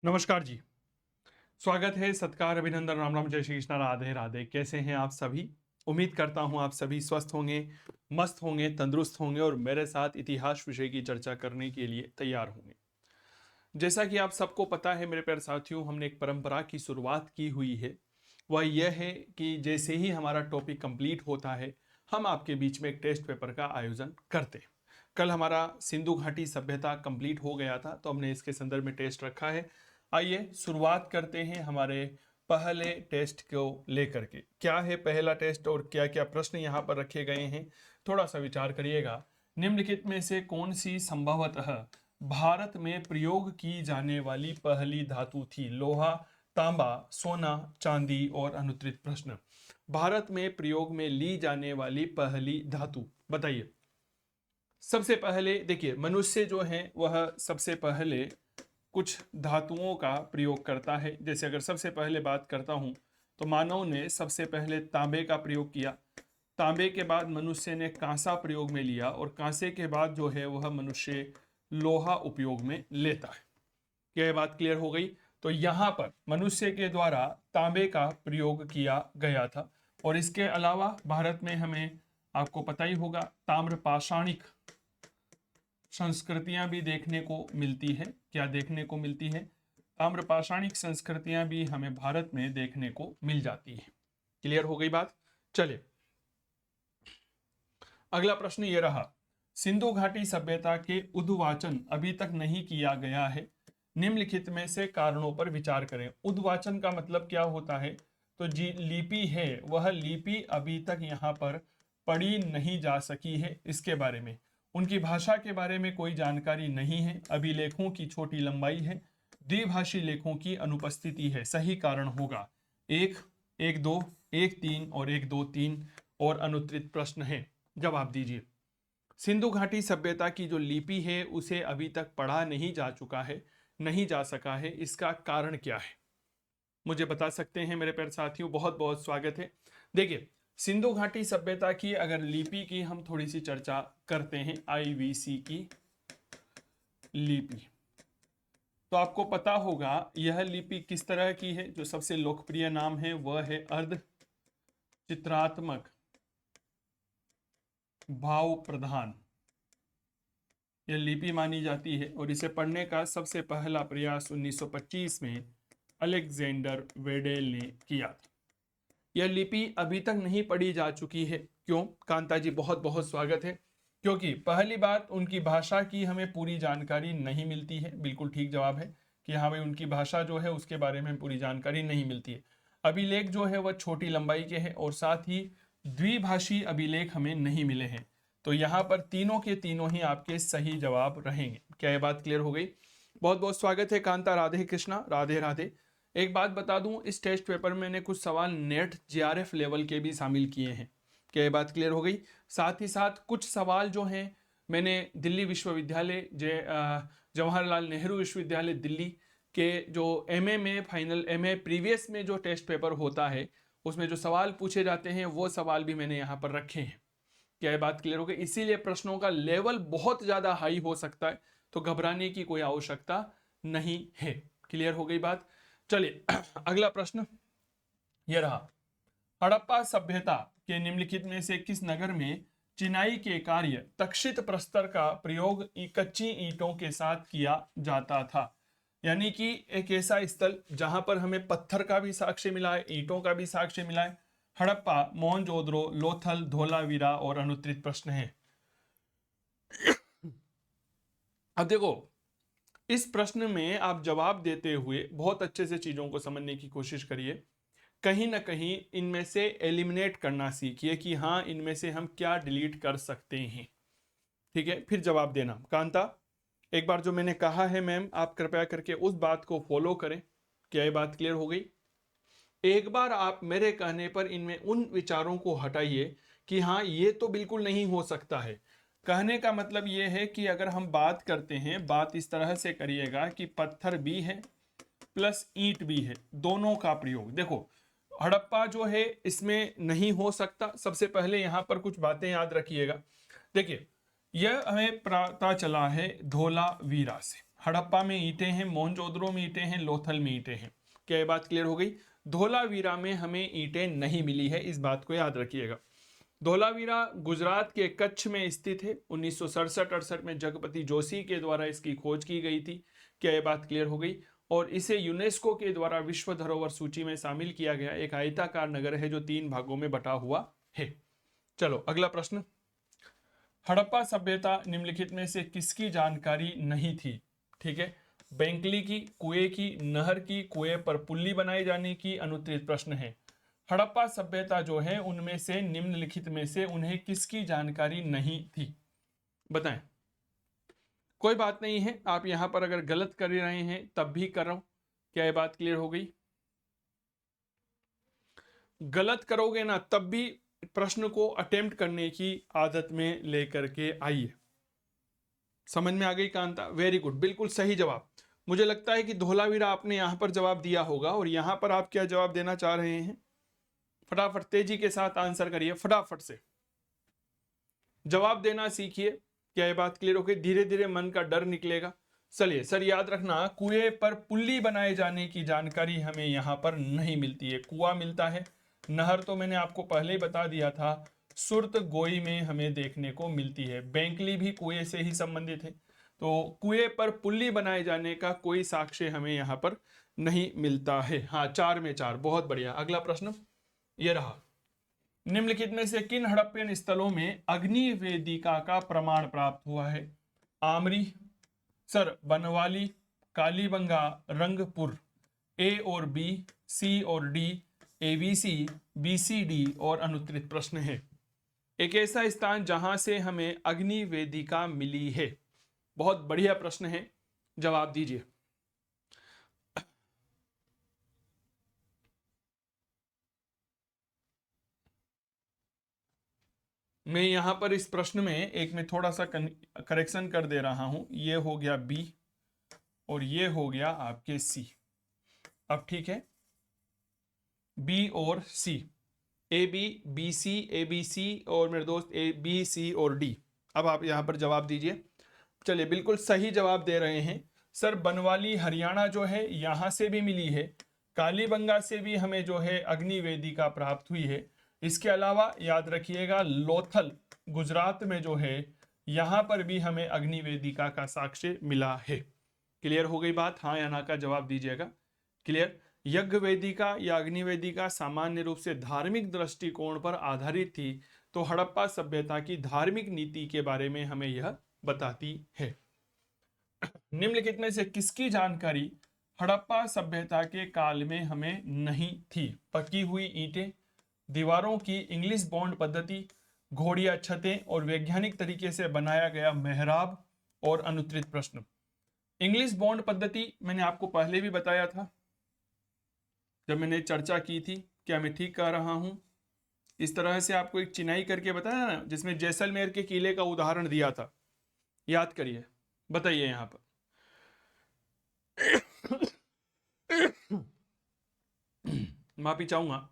नमस्कार जी। स्वागत है, सत्कार, अभिनंदन, राम राम, जय श्री कृष्णा, राधे राधे। कैसे हैं आप सभी? उम्मीद करता हूं आप सभी स्वस्थ होंगे, मस्त होंगे, तंदुरुस्त होंगे और मेरे साथ इतिहास विषय की चर्चा करने के लिए तैयार होंगे। जैसा कि आप सबको पता है मेरे प्यारे साथियों, हमने एक परंपरा की शुरुआत की हुई है। वह यह है कि जैसे ही हमारा टॉपिक कंप्लीट होता है, हम आपके बीच में एक टेस्ट पेपर का आयोजन करते हैं। कल हमारा सिंधु घाटी सभ्यता कंप्लीट हो गया था, तो हमने इसके संदर्भ में टेस्ट रखा है। आइए शुरुआत करते हैं हमारे पहले टेस्ट को लेकर के। क्या है पहला टेस्ट और क्या क्या प्रश्न यहाँ पर रखे गए हैं, थोड़ा सा विचार करिएगा। निम्नलिखित में से कौन सी संभवतः भारत में प्रयोग की जाने वाली पहली धातु थी? लोहा, तांबा, सोना, चांदी और अनुत्तरित प्रश्न। भारत में प्रयोग में ली जाने वाली पहली धातु बताइए। सबसे पहले देखिए, मनुष्य जो है वह सबसे पहले कुछ धातुओं का प्रयोग करता है। जैसे अगर सबसे पहले बात करता हूं तो मानव ने सबसे पहले तांबे का प्रयोग किया। तांबे के बाद मनुष्य ने कांसा प्रयोग में लिया और कांसे के बाद जो है वह मनुष्य लोहा उपयोग में लेता है। क्या ये बात क्लियर हो गई? तो यहाँ पर मनुष्य के द्वारा तांबे का प्रयोग किया गया था। और इसके अलावा भारत में हमें, आपको पता ही होगा, ताम्र पाषाणिक संस्कृतियां भी देखने को मिलती है। क्या देखने को मिलती है? ताम्र पाषाणिक संस्कृतियां भी हमें भारत में देखने को मिल जाती है। क्लियर हो गई बात? चलिए अगला प्रश्न ये रहा। सिंधु घाटी सभ्यता के उद्वाचन अभी तक नहीं किया गया है, निम्नलिखित में से कारणों पर विचार करें। उद्वाचन का मतलब क्या होता है? तो जी लिपि है, वह लिपि अभी तक यहाँ पर पढ़ी नहीं जा सकी है। इसके बारे में, उनकी भाषा के बारे में कोई जानकारी नहीं है। अभिलेखों की छोटी लंबाई है, द्विभाषी लेखों की अनुपस्थिति है। सही कारण होगा एक, एक दो, एक तीन और एक दो तीन। और अनुत्तरित प्रश्न है, जवाब दीजिए। सिंधु घाटी सभ्यता की जो लिपि है उसे अभी तक पढ़ा नहीं जा चुका है, नहीं जा सका है। इसका कारण क्या है, मुझे बता सकते हैं मेरे प्यारे साथियों? बहुत बहुत स्वागत है। देखिए, सिंधु घाटी सभ्यता की अगर लिपि की हम थोड़ी सी चर्चा करते हैं, आईवीसी की लिपि, तो आपको पता होगा यह लिपि किस तरह की है। जो सबसे लोकप्रिय नाम है वह है अर्ध चित्रात्मक भाव प्रधान। यह लिपि मानी जाती है और इसे पढ़ने का सबसे पहला प्रयास 1925 में अलेक्जेंडर वेडेल ने किया था। यह लिपि अभी तक नहीं पढ़ी जा चुकी है। क्यों? कांता जी बहुत बहुत स्वागत है। क्योंकि पहली बात, उनकी भाषा की हमें पूरी जानकारी नहीं मिलती है। बिल्कुल ठीक जवाब है कि हमें उनकी भाषा जो है उसके बारे में पूरी जानकारी नहीं मिलती है। अभिलेख जो है वह छोटी लंबाई के हैं और साथ ही द्विभाषी अभिलेख हमें नहीं मिले हैं। तो यहाँ पर तीनों के तीनों ही आपके सही जवाब रहेंगे। क्या यह बात क्लियर हो गई? बहुत बहुत स्वागत है कांता, राधे कृष्णा, राधे राधे। एक बात बता दूं, इस टेस्ट पेपर में मैंने कुछ सवाल नेट जीआरएफ लेवल के भी शामिल किए हैं। क्या ये बात क्लियर हो गई? साथ ही साथ कुछ सवाल जो हैं मैंने दिल्ली विश्वविद्यालय, जवाहरलाल नेहरू विश्वविद्यालय दिल्ली के जो एमए में फाइनल, एमए प्रीवियस में जो टेस्ट पेपर होता है उसमें जो सवाल पूछे जाते हैं वो सवाल भी मैंने यहाँ पर रखे हैं। क्या ये बात क्लियर हो गई? इसीलिए प्रश्नों का लेवल बहुत ज्यादा हाई हो सकता है, तो घबराने की कोई आवश्यकता नहीं है। क्लियर हो गई बात? चलिए अगला प्रश्न यह रहा। हड़प्पा सभ्यता के निम्नलिखित में से किस नगर में चिनाई के कार्य तक्षित प्रस्तर का प्रयोग कच्ची ईंटों के साथ किया जाता था? यानी कि एक ऐसा स्थल जहां पर हमें पत्थर का भी साक्ष्य मिला है, ईंटों का भी साक्ष्य मिला है। हड़प्पा, मोहनजोदड़ो, लोथल, धोलावीरा और अनुत्तरित प्रश्न है। अब देखो, इस प्रश्न में आप जवाब देते हुए बहुत अच्छे से चीजों को समझने की कोशिश करिए। कहीं ना कहीं इनमें से एलिमिनेट करना सीखिए कि हाँ इनमें से हम क्या डिलीट कर सकते हैं। ठीक है, फिर जवाब देना। कांता, एक बार जो मैंने कहा है मैम, आप कृपया करके उस बात को फॉलो करें। क्या ये बात क्लियर हो गई? एक बार आप मेरे कहने पर इनमें उन विचारों को हटाइए कि हाँ ये तो बिल्कुल नहीं हो सकता है। कहने का मतलब ये है कि अगर हम बात करते हैं, बात इस तरह से करिएगा कि पत्थर भी है प्लस ईंट भी है, दोनों का प्रयोग। देखो, हड़प्पा जो है इसमें नहीं हो सकता। सबसे पहले यहां पर कुछ बातें याद रखिएगा। देखिए, यह हमें पता चला है धोलावीरा से। हड़प्पा में ईंटें हैं, मोहनजोदड़ो में ईंटें हैं, लोथल में ईंटें हैं। क्या ये बात क्लियर हो गई? धोलावीरा में हमें ईंटें नहीं मिली है, इस बात को याद रखिएगा। धोलावीरा गुजरात के कच्छ में स्थित है। 1967-68 में जगपति जोशी के द्वारा इसकी खोज की गई थी। क्या ये बात क्लियर हो गई? और इसे यूनेस्को के द्वारा विश्व धरोहर सूची में शामिल किया गया एक आयताकार नगर है जो 3 भागों में बटा हुआ है। चलो अगला प्रश्न। हड़प्पा सभ्यता निम्नलिखित में से किसकी जानकारी नहीं थी? ठीक है, बेंकली की, कुएं की, नहर की, कुएं पर पुल्ली बनाए जाने की, अनुत्तरित प्रश्न है। हड़प्पा सभ्यता जो है उनमें से निम्नलिखित में से उन्हें किसकी जानकारी नहीं थी? बताएं। कोई बात नहीं है, आप यहां पर अगर गलत कर रहे हैं तब भी कर रहा हूं। क्या ये बात क्लियर हो गई? गलत करोगे ना तब भी प्रश्न को अटेम्प्ट करने की आदत में लेकर के आइए। समझ में आ गई कांता? वेरी गुड, बिल्कुल सही जवाब। मुझे लगता है कि धोलावीरा आपने यहां पर जवाब दिया होगा और यहां पर आप क्या जवाब देना चाह रहे हैं? फटाफट तेजी के साथ आंसर करिए, फटाफट से जवाब देना सीखिए। क्या ये बात क्लियर हो गई? धीरे धीरे मन का डर निकलेगा। चलिए सर, याद रखना कुएं पर पुल्ली बनाए जाने की जानकारी हमें यहाँ पर नहीं मिलती है। कुआं मिलता है, नहर तो मैंने आपको पहले ही बता दिया था, सुरत गोई में हमें देखने को मिलती है। बेंकली भी कुएं से ही संबंधित है। तो कुएं पर पुल्ली बनाए जाने का कोई साक्ष्य हमें यहाँ पर नहीं मिलता है। हाँ, 4 में 4, बहुत बढ़िया। अगला प्रश्न ये रहा। निम्नलिखित में से किन हड़प्पियन स्थलों में अग्नि वेदिका का प्रमाण प्राप्त हुआ है? आमरी, सर बनवाली, कालीबंगा, रंगपुर। ए और बी, सी और डी, एबीसी, बीसीडी और अनुत्तरित प्रश्न है। एक ऐसा स्थान जहां से हमें अग्नि वेदिका मिली है। बहुत बढ़िया प्रश्न है, जवाब दीजिए। मैं यहां पर इस प्रश्न में एक में थोड़ा सा करेक्शन कर दे रहा हूं। ये हो गया बी और ये हो गया आपके सी। अब ठीक है, बी और C, A B, B C, A B C और मेरे दोस्त ए बी सी और डी। अब आप यहां पर जवाब दीजिए। चलिए, बिल्कुल सही जवाब दे रहे हैं सर। बनवाली हरियाणा जो है यहां से भी मिली है, कालीबंगा से भी हमें जो है अग्नि वेदिका प्राप्त हुई है। इसके अलावा याद रखिएगा लोथल गुजरात में जो है यहां पर भी हमें अग्नि वेदिका का साक्ष्य मिला है। क्लियर हो गई बात? हाँ या ना का जवाब दीजिएगा। क्लियर? यज्ञ वेदिका या अग्नि वेदिका सामान्य रूप से धार्मिक दृष्टिकोण पर आधारित थी, तो हड़प्पा सभ्यता की धार्मिक नीति के बारे में हमें यह बताती है। निम्नलिखित में से किसकी जानकारी हड़प्पा सभ्यता के काल में हमें नहीं थी? पकी हुई ईंटें, दीवारों की इंग्लिश बॉन्ड पद्धति, घोड़िया छतें और वैज्ञानिक तरीके से बनाया गया मेहराब और अनुत्तरित प्रश्न। इंग्लिश बॉन्ड पद्धति मैंने आपको पहले भी बताया था जब मैंने चर्चा की थी। क्या मैं ठीक कह रहा हूं? इस तरह से आपको एक चिनाई करके बताया ना, जिसमें जैसलमेर के किले का उदाहरण दिया था। याद करिए, बताइए यहां पर। माफी चाहूंगा।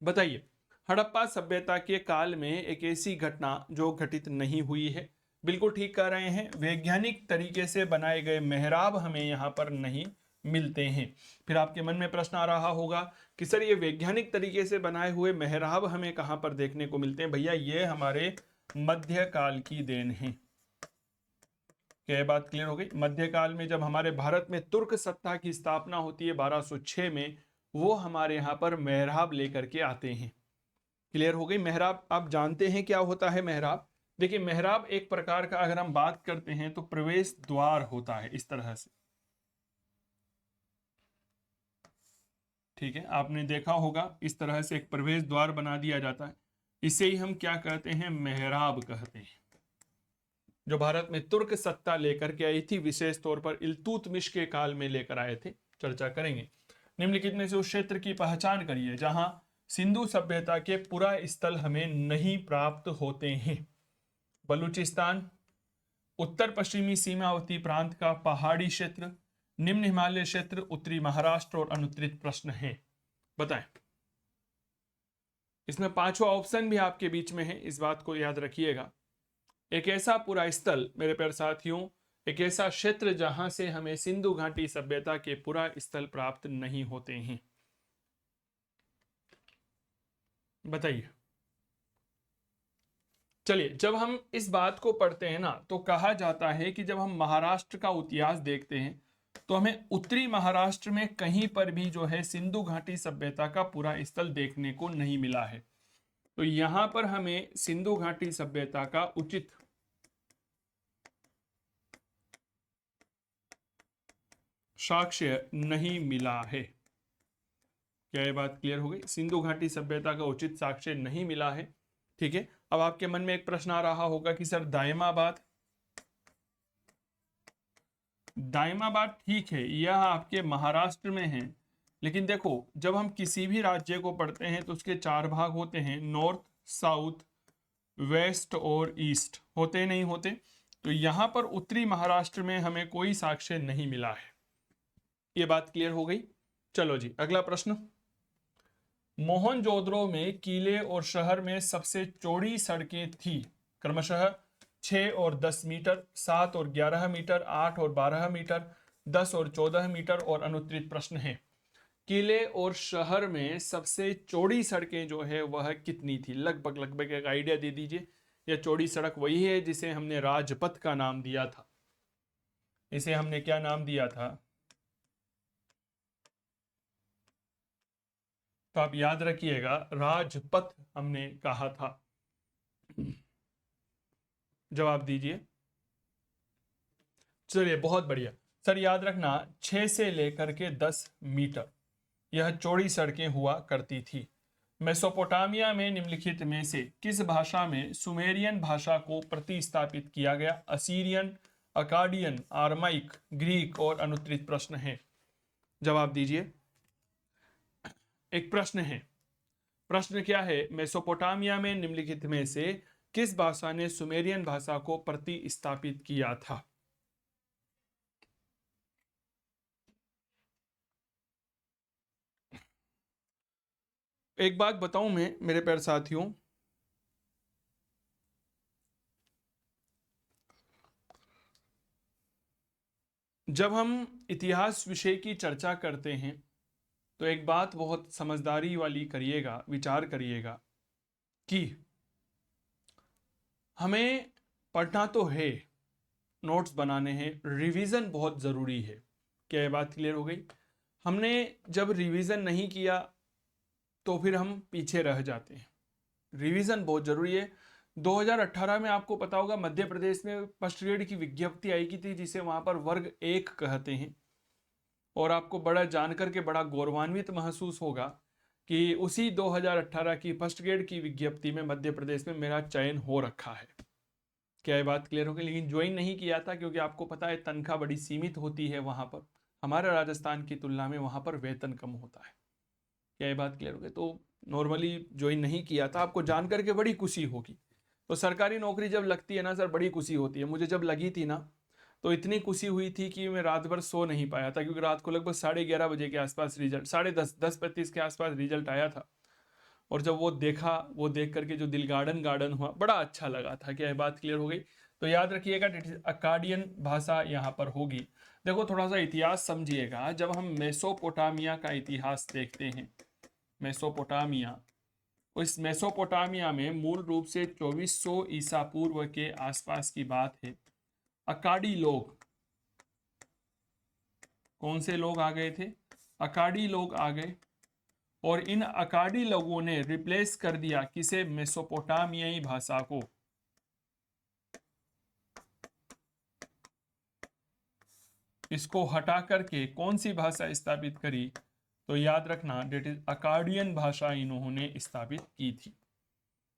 बताइए, हड़प्पा सभ्यता के काल में एक ऐसी घटना जो घटित नहीं हुई है। बिल्कुल ठीक कह रहे हैं, वैज्ञानिक तरीके से बनाए गए मेहराब हमें यहाँ पर नहीं मिलते हैं। फिर आपके मन में प्रश्न आ रहा होगा कि सर ये वैज्ञानिक तरीके से बनाए हुए मेहराब हमें कहाँ पर देखने को मिलते हैं? भैया ये हमारे मध्यकाल की देन है। क्या बात क्लियर हो गई? मध्यकाल में जब हमारे भारत में तुर्क सत्ता की स्थापना होती है 1206 में, वो हमारे यहाँ पर मेहराब लेकर के आते हैं। क्लियर हो गई? मेहराब आप जानते हैं क्या होता है मेहराब? देखिए, मेहराब एक प्रकार का, अगर हम बात करते हैं तो प्रवेश द्वार होता है इस तरह से। ठीक है, आपने देखा होगा इस तरह से एक प्रवेश द्वार बना दिया जाता है। इसे ही हम क्या कहते हैं? मेहराब कहते हैं। जो भारत में तुर्क सत्ता लेकर के आई थी, विशेष तौर पर इल्तुतमिश के काल में लेकर आए थे। चर्चा करेंगे। निम्नलिखित में से उस क्षेत्र की पहचान करिए जहां सिंधु सभ्यता के पुरा स्थल हमें नहीं प्राप्त होते हैं। बलूचिस्तान, उत्तर पश्चिमी सीमावर्ती प्रांत का पहाड़ी क्षेत्र, निम्न हिमालय क्षेत्र, उत्तरी महाराष्ट्र और अनुत्तरित प्रश्न है। बताएं। इसमें 5वां ऑप्शन भी आपके बीच में है, इस बात को याद रखिएगा। एक ऐसा पूरा स्थल मेरे प्यारे साथियों एक ऐसा क्षेत्र जहां से हमें सिंधु घाटी सभ्यता के पुरा स्थल प्राप्त नहीं होते हैं। बताइए। चलिए, जब हम इस बात को पढ़ते हैं ना, तो कहा जाता है कि जब हम महाराष्ट्र का इतिहास देखते हैं तो हमें उत्तरी महाराष्ट्र में कहीं पर भी जो है सिंधु घाटी सभ्यता का पूरा स्थल देखने को नहीं मिला है। तो यहां पर हमें सिंधु घाटी सभ्यता का उचित साक्ष्य नहीं मिला है। क्या ये बात क्लियर हो गई? सिंधु घाटी सभ्यता का उचित साक्ष्य नहीं मिला है। ठीक है, अब आपके मन में एक प्रश्न आ रहा होगा कि सर दायमाबाद ठीक है, यह आपके महाराष्ट्र में है, लेकिन देखो जब हम किसी भी राज्य को पढ़ते हैं तो उसके 4 भाग होते हैं, नॉर्थ, साउथ, वेस्ट और ईस्ट, होते नहीं होते? तो यहां पर उत्तरी महाराष्ट्र में हमें कोई साक्ष्य नहीं मिला है। ये बात क्लियर हो गई? चलो जी, अगला प्रश्न। मोहनजोदड़ो में किले और शहर में सबसे चौड़ी सड़कें थी, क्रमशः 6 और 10 मीटर, 7 और 11 मीटर, 8 और 12 मीटर, 10 और 14 मीटर, और अनुत्तरित प्रश्न है किले और शहर में सबसे चौड़ी सड़कें जो है वह कितनी थी? लगभग एक आइडिया दे दीजिए। यह चौड़ी सड़क वही है जिसे हमने राजपथ का नाम दिया था। इसे हमने क्या नाम दिया था? तो आप याद रखिएगा, राजपथ हमने कहा था। जवाब दीजिए। चलिए, बहुत बढ़िया सर, याद रखना 6 से लेकर के 10 मीटर यह चौड़ी सड़कें हुआ करती थी। मेसोपोटामिया में निम्नलिखित में से किस भाषा में सुमेरियन भाषा को प्रतिस्थापित किया गया? असीरियन, अकाडियन, आरमाइक, ग्रीक, और अनुत्तरित प्रश्न है। जवाब दीजिए। एक प्रश्न है, प्रश्न क्या है? मेसोपोटामिया में निम्नलिखित में से किस भाषा ने सुमेरियन भाषा को प्रतिस्थापित किया था? एक बात बताऊं मैं मेरे प्यारे साथियों, जब हम इतिहास विषय की चर्चा करते हैं तो एक बात बहुत समझदारी वाली करिएगा, विचार करिएगा कि हमें पढ़ना तो है, नोट्स बनाने हैं, रिवीजन बहुत ज़रूरी है। क्या ये बात क्लियर हो गई? हमने जब रिवीजन नहीं किया तो फिर हम पीछे रह जाते हैं। रिवीजन बहुत ज़रूरी है। 2018 में आपको पता होगा मध्य प्रदेश में फर्स्ट ग्रेड की विज्ञप्ति आई की थी, जिसे वहाँ पर वर्ग 1 कहते हैं, और आपको बड़ा जानकर के बड़ा गौरवान्वित महसूस होगा कि उसी 2018 की फर्स्ट ग्रेड की विज्ञप्ति में मध्य प्रदेश में मेरा चयन हो रखा है। क्या ये बात क्लियर हो गई? लेकिन ज्वाइन नहीं किया था क्योंकि आपको पता है तनख्वाह बड़ी सीमित होती है वहाँ पर, हमारे राजस्थान की तुलना में वहाँ पर वेतन कम होता है। क्या ये बात क्लियर हो गई? तो नॉर्मली ज्वाइन नहीं किया था। आपको जान करके बड़ी खुशी होगी। तो सरकारी नौकरी जब लगती है ना सर, बड़ी खुशी होती है। मुझे जब लगी थी ना तो इतनी खुशी हुई थी कि मैं रात भर सो नहीं पाया था, क्योंकि रात को लगभग 11:30 बजे के आसपास रिजल्ट, 10:30 के आसपास रिजल्ट आया था। और जब वो देखा, वो देख करके जो दिल गार्डन गार्डन हुआ, बड़ा अच्छा लगा था। क्या ये बात क्लियर हो गई? तो याद रखिएगा अकाडियन भाषा यहाँ पर होगी। देखो थोड़ा सा इतिहास समझिएगा। जब हम मेसोपोटामिया का इतिहास देखते हैं, मेसोपोटामिया, इस मेसोपोटामिया में मूल रूप से 2400 ईसा पूर्व के आसपास की बात है। अकाडी लोग, कौन से लोग आ गए थे? अकाडी लोग आ गए, और इन अकाडी लोगों ने रिप्लेस कर दिया किसे? मेसोपोटामियाई भाषा को। इसको हटा करके कौन सी भाषा स्थापित करी? तो याद रखना, डेट इज अकाडियन भाषा इन्होंने स्थापित की थी।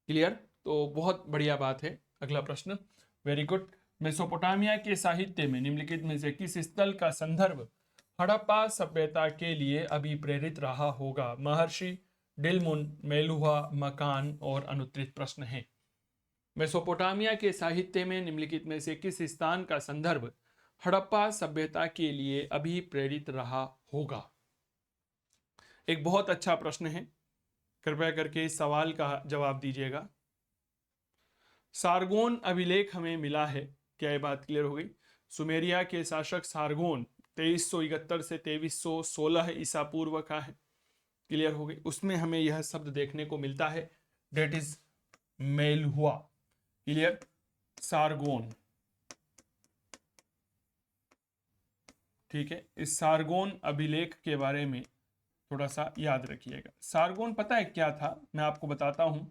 क्लियर? तो बहुत बढ़िया बात है। अगला प्रश्न, वेरी गुड। मेसोपोटामिया के साहित्य में निम्नलिखित में से किस स्थल का संदर्भ हड़प्पा सभ्यता के लिए अभिप्रेरित रहा होगा? महर्षि, डिलमुन, मेलुहा, मकान, और अनुत्तरित प्रश्न है। मेसोपोटामिया के साहित्य में निम्नलिखित में से किस स्थान का संदर्भ हड़प्पा सभ्यता के लिए अभिप्रेरित रहा होगा? एक बहुत अच्छा प्रश्न है, कृपया करके इस सवाल का जवाब दीजिएगा। सारगोन अभिलेख हमें मिला है। क्या ये बात क्लियर हो गई? सुमेरिया के शासक सारगोन 2371 से 2316 ईसा पूर्व का है। क्लियर हो गई। उसमें हमें यह शब्द देखने को मिलता है, डेट इज मेलहुआ। क्लियर। सारगोन, ठीक है। इस सारगोन अभिलेख के बारे में थोड़ा सा याद रखिएगा। सारगोन पता है क्या था, मैं आपको बताता हूं।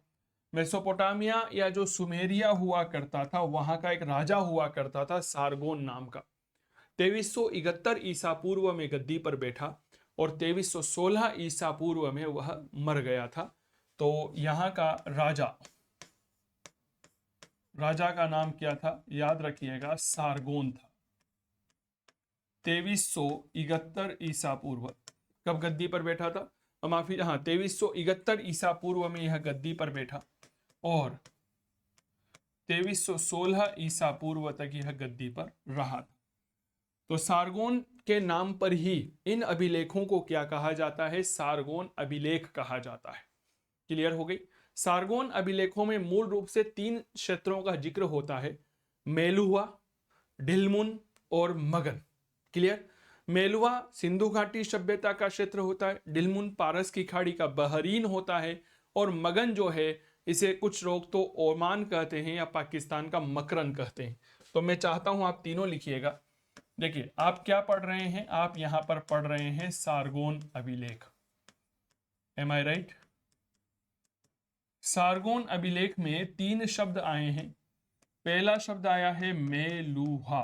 मेसोपोटामिया या जो सुमेरिया हुआ करता था, वहां का एक राजा हुआ करता था सारगोन नाम का। 2371 ईसा पूर्व में गद्दी पर बैठा और 2316 ईसा पूर्व में वह मर गया था। तो यहाँ का राजा का नाम क्या था, याद रखिएगा, सारगोन था। 2371 ईसा पूर्व कब गद्दी पर बैठा था, माफी, हाँ, 2371 ईसा पूर्व में यह गद्दी पर बैठा और 2316 ईसा पूर्व तक यह गद्दी पर रहा था। तो सारगोन के नाम पर ही इन अभिलेखों को क्या कहा जाता है, सारगोन अभिलेख कहा जाता है। क्लियर हो गई। सारगोन अभिलेखों में मूल रूप से 3 क्षेत्रों का जिक्र होता है, मेलुआ, ढिलमुन और मगन। क्लियर। मेलुआ सिंधु घाटी सभ्यता का क्षेत्र होता है, ढिलमुन पारस की खाड़ी का बहरीन होता है और मगन जो है इसे कुछ लोग तो ओमान कहते हैं या पाकिस्तान का मकरन कहते हैं। तो मैं चाहता हूं आप तीनों लिखिएगा। देखिए आप क्या पढ़ रहे हैं, आप यहां पर पढ़ रहे हैं सारगोन अभिलेख। एम आई राइट। सारगोन अभिलेख में 3 शब्द आए हैं। पहला शब्द आया है मेलुहा।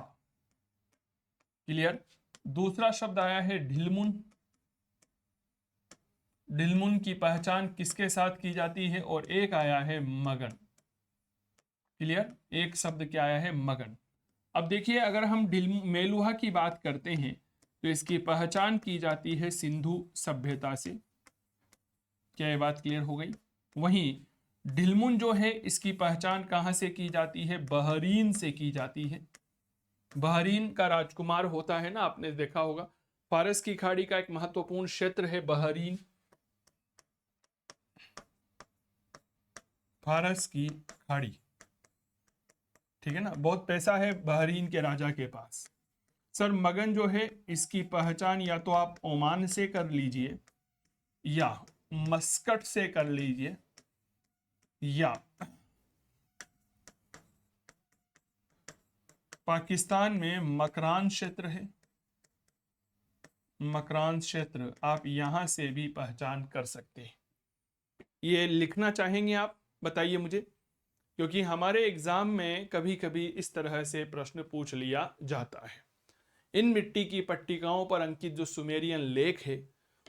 क्लियर। दूसरा शब्द आया है ढिलमुन। ढिलमुन की पहचान किसके साथ की जाती है, और एक आया है मगन। क्लियर। एक शब्द क्या आया है, मगन। अब देखिए अगर हम मेलुहा की बात करते हैं तो इसकी पहचान की जाती है सिंधु सभ्यता से। क्या ये बात क्लियर हो गई। वहीं ढिलमुन जो है इसकी पहचान कहां से की जाती है, बहरीन से की जाती है। बहरीन का राजकुमार होता है ना, आपने देखा होगा, फारस की खाड़ी का एक महत्वपूर्ण क्षेत्र है बहरीन। फारस की खाड़ी, ठीक है ना, बहुत पैसा है बहरीन के राजा के पास। सर मगन जो है इसकी पहचान या तो आप ओमान से कर लीजिए या मस्कट से कर लीजिए या पाकिस्तान में मकरान क्षेत्र है, मकरान क्षेत्र, आप यहां से भी पहचान कर सकते हैं। ये लिखना चाहेंगे आप, बताइए मुझे, क्योंकि हमारे एग्जाम में कभी कभी इस तरह से प्रश्न पूछ लिया जाता है। इन मिट्टी की पट्टिकाओं पर अंकित जो सुमेरियन लेख है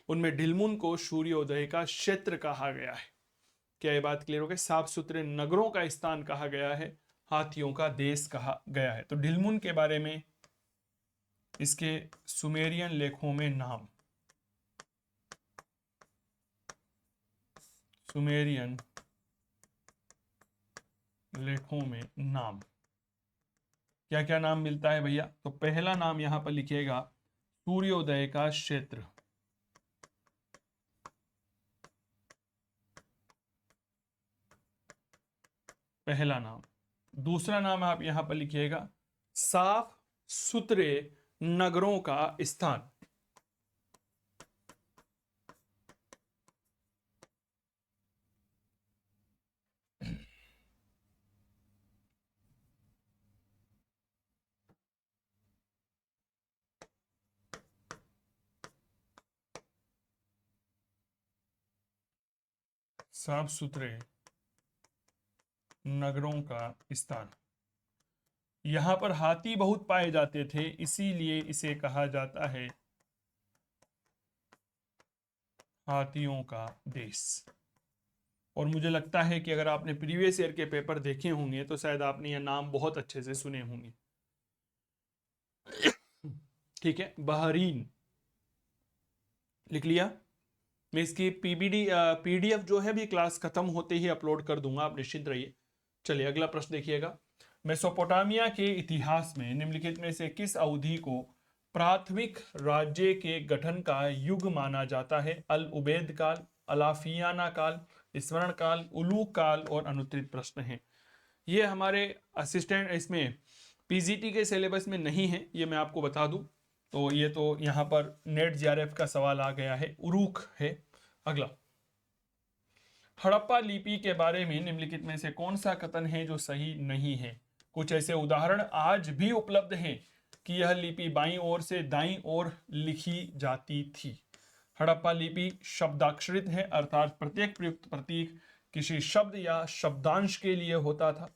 उनमें ढिलमुन को सूर्योदय का क्षेत्र कहा गया है। क्या ये बात क्लियर हो गई। साफ सुथरे नगरों का स्थान कहा गया है, हाथियों का देश कहा गया है। तो ढिलमुन के बारे में इसके सुमेरियन लेखों में नाम, सुमेरियन लेखों में नाम, क्या क्या नाम मिलता है भैया। तो पहला नाम यहां पर लिखिएगा सूर्योदय का क्षेत्र, पहला नाम। दूसरा नाम आप यहां पर लिखिएगा साफ सुथरे नगरों का स्थान। साफ सुथरे नगरों का स्थान। यहां पर हाथी बहुत पाए जाते थे, इसीलिए इसे कहा जाता है हाथियों का देश। और मुझे लगता है कि अगर आपने प्रीवियस ईयर के पेपर देखे होंगे तो शायद आपने यह नाम बहुत अच्छे से सुने होंगे। ठीक है, बहरीन लिख लिया। मैं इसकी पीडीएफ जो है भी क्लास खत्म होते ही अपलोड कर दूंगा, आप निश्चिंत रहिए। चलिए अगला प्रश्न देखिएगा। मेसोपोटामिया के इतिहास में निम्नलिखित में से किस अवधि को प्राथमिक राज्य के गठन का युग माना जाता है। अल उबैद काल, अलाफियाना काल, स्मरण काल, उलूक काल और अनुत्तरित प्रश्न है। ये हमारे असिस्टेंट इसमें पीजीटी के सिलेबस में नहीं है, ये मैं आपको बता दूं। तो ये तो यहाँ पर नेट जीआरएफ का सवाल आ गया है, उरूख है। अगला, हड़प्पा लिपि के बारे में निम्नलिखित में से कौन सा कथन है जो सही नहीं है? कुछ ऐसे उदाहरण आज भी उपलब्ध हैं कि यह लिपि बाईं ओर से दाईं ओर लिखी जाती थी। हड़प्पा लिपि शब्दाक्षरित है, अर्थात प्रत्येक प्रयुक्त प्रतीक किसी शब्द या शब्दांश के लिए होता था।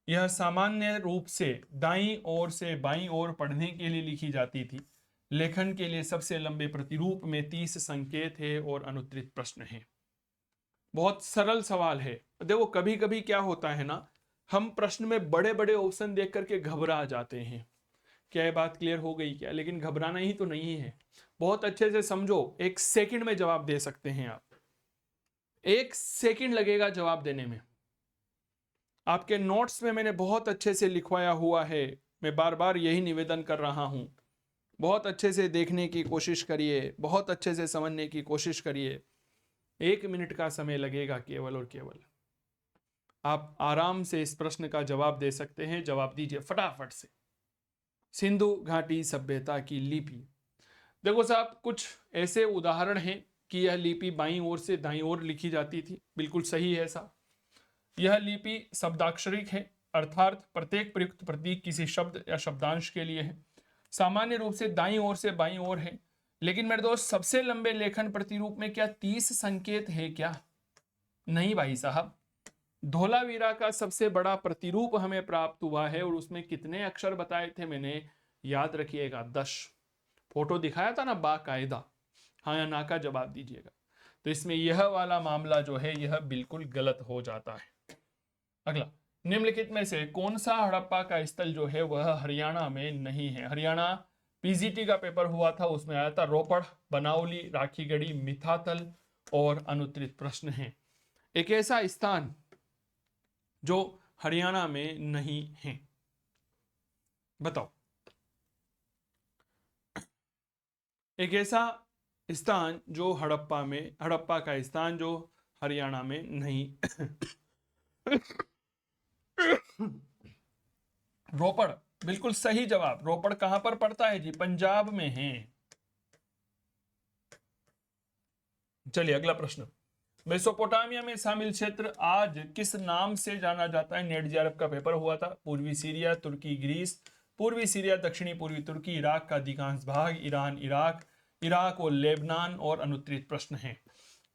यह सामान्य रूप से दाईं ओर से बाईं ओर पढ़ने के लिए लिखी जाती थी। लेखन के लिए सबसे लंबे प्रतिरूप में 30 संकेत है और अनुत्तरित प्रश्न है। बहुत सरल सवाल है। देखो कभी कभी क्या होता है ना, हम प्रश्न में बड़े बड़े ऑप्शन देख करके घबरा जाते हैं। क्या ये बात क्लियर हो गई क्या? लेकिन घबराना ही तो नहीं है, बहुत अच्छे से समझो। 1 सेकंड में जवाब दे सकते हैं आप, 1 सेकंड लगेगा जवाब देने में। आपके नोट्स में मैंने बहुत अच्छे से लिखवाया हुआ है, मैं बार बार यही निवेदन कर रहा हूं। बहुत अच्छे से देखने की कोशिश करिए, बहुत अच्छे से समझने की कोशिश करिए। 1 मिनट का समय लगेगा केवल और केवल। आप आराम से इस प्रश्न का जवाब दे सकते हैं। जवाब दीजिए फटाफट से। सिंधु घाटी सभ्यता की लिपि। देखो साहब, कुछ ऐसे उदाहरण हैं कि यह लिपि बाईं ओर से दाईं ओर लिखी जाती थी, बिल्कुल सही है साहब। यह लिपि शब्दाक्षरिक है, अर्थात प्रत्येक प्रयुक्त प्रतीक किसी शब्द या शब्दांश के लिए है। सामान्य रूप से दाईं ओर से बाईं ओर है। लेकिन मेरे दोस्त, सबसे लंबे लेखन प्रतिरूप में क्या 30 संकेत है क्या? नहीं भाई साहब। धोलावीरा का सबसे बड़ा प्रतिरूप हमें प्राप्त हुआ है और उसमें कितने अक्षर बताए थे मैंने, याद रखिएगा 10। फोटो दिखाया था ना बाकायदा। हाँ या ना का जवाब दीजिएगा। तो इसमें यह वाला मामला जो है यह बिल्कुल गलत हो जाता है। अगला, निम्नलिखित में से कौन सा हड़प्पा का स्थल जो है वह हरियाणा में नहीं है? हरियाणा पीजीटी का पेपर हुआ था, उसमें आया था रोपड़, बनावली, राखीगढ़ी, मिथातल और अनुत्तरित प्रश्न है। एक ऐसा स्थान जो हरियाणा में नहीं है, बताओ। एक ऐसा स्थान जो हड़प्पा का स्थान जो हरियाणा में नहीं। रोपड़ बिल्कुल सही जवाब। रोपड़ कहां पर पड़ता है जी? पंजाब में है। चलिए अगला प्रश्न। मेसोपोटामिया में शामिल क्षेत्र आज किस नाम से जाना जाता है? नेट जीआरएफ का पेपर हुआ था। पूर्वी सीरिया, तुर्की, ग्रीस। पूर्वी सीरिया, दक्षिणी पूर्वी तुर्की, इराक का अधिकांश भाग, ईरान, इराक, इराक और लेबनान और अनुत्तरित प्रश्न है।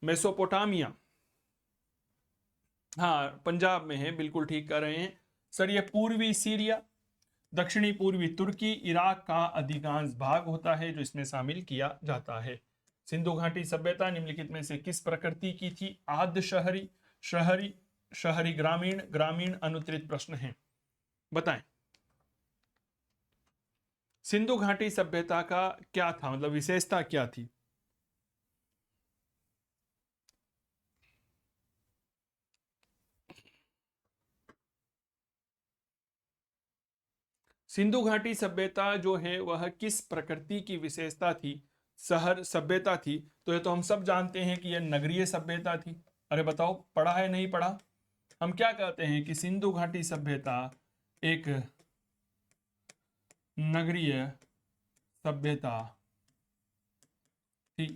मेसोपोटामिया हाँ पंजाब में है, बिल्कुल ठीक कर रहे हैं सर। ये पूर्वी सीरिया, दक्षिणी पूर्वी तुर्की, इराक का अधिकांश भाग होता है जो इसमें शामिल किया जाता है। सिंधु घाटी सभ्यता निम्नलिखित में से किस प्रकृति की थी? आद्य शहरी, शहरी, शहरी ग्रामीण, ग्रामीण अनुत्तरित प्रश्न है, बताएं। सिंधु घाटी सभ्यता का क्या था, मतलब विशेषता क्या थी? सिंधु घाटी सभ्यता जो है वह किस प्रकृति की विशेषता थी? शहर सभ्यता थी। तो ये तो हम सब जानते हैं कि यह नगरीय सभ्यता थी। अरे बताओ, पढ़ा है नहीं पढ़ा? हम क्या कहते हैं कि सिंधु घाटी सभ्यता एक नगरीय सभ्यता थी,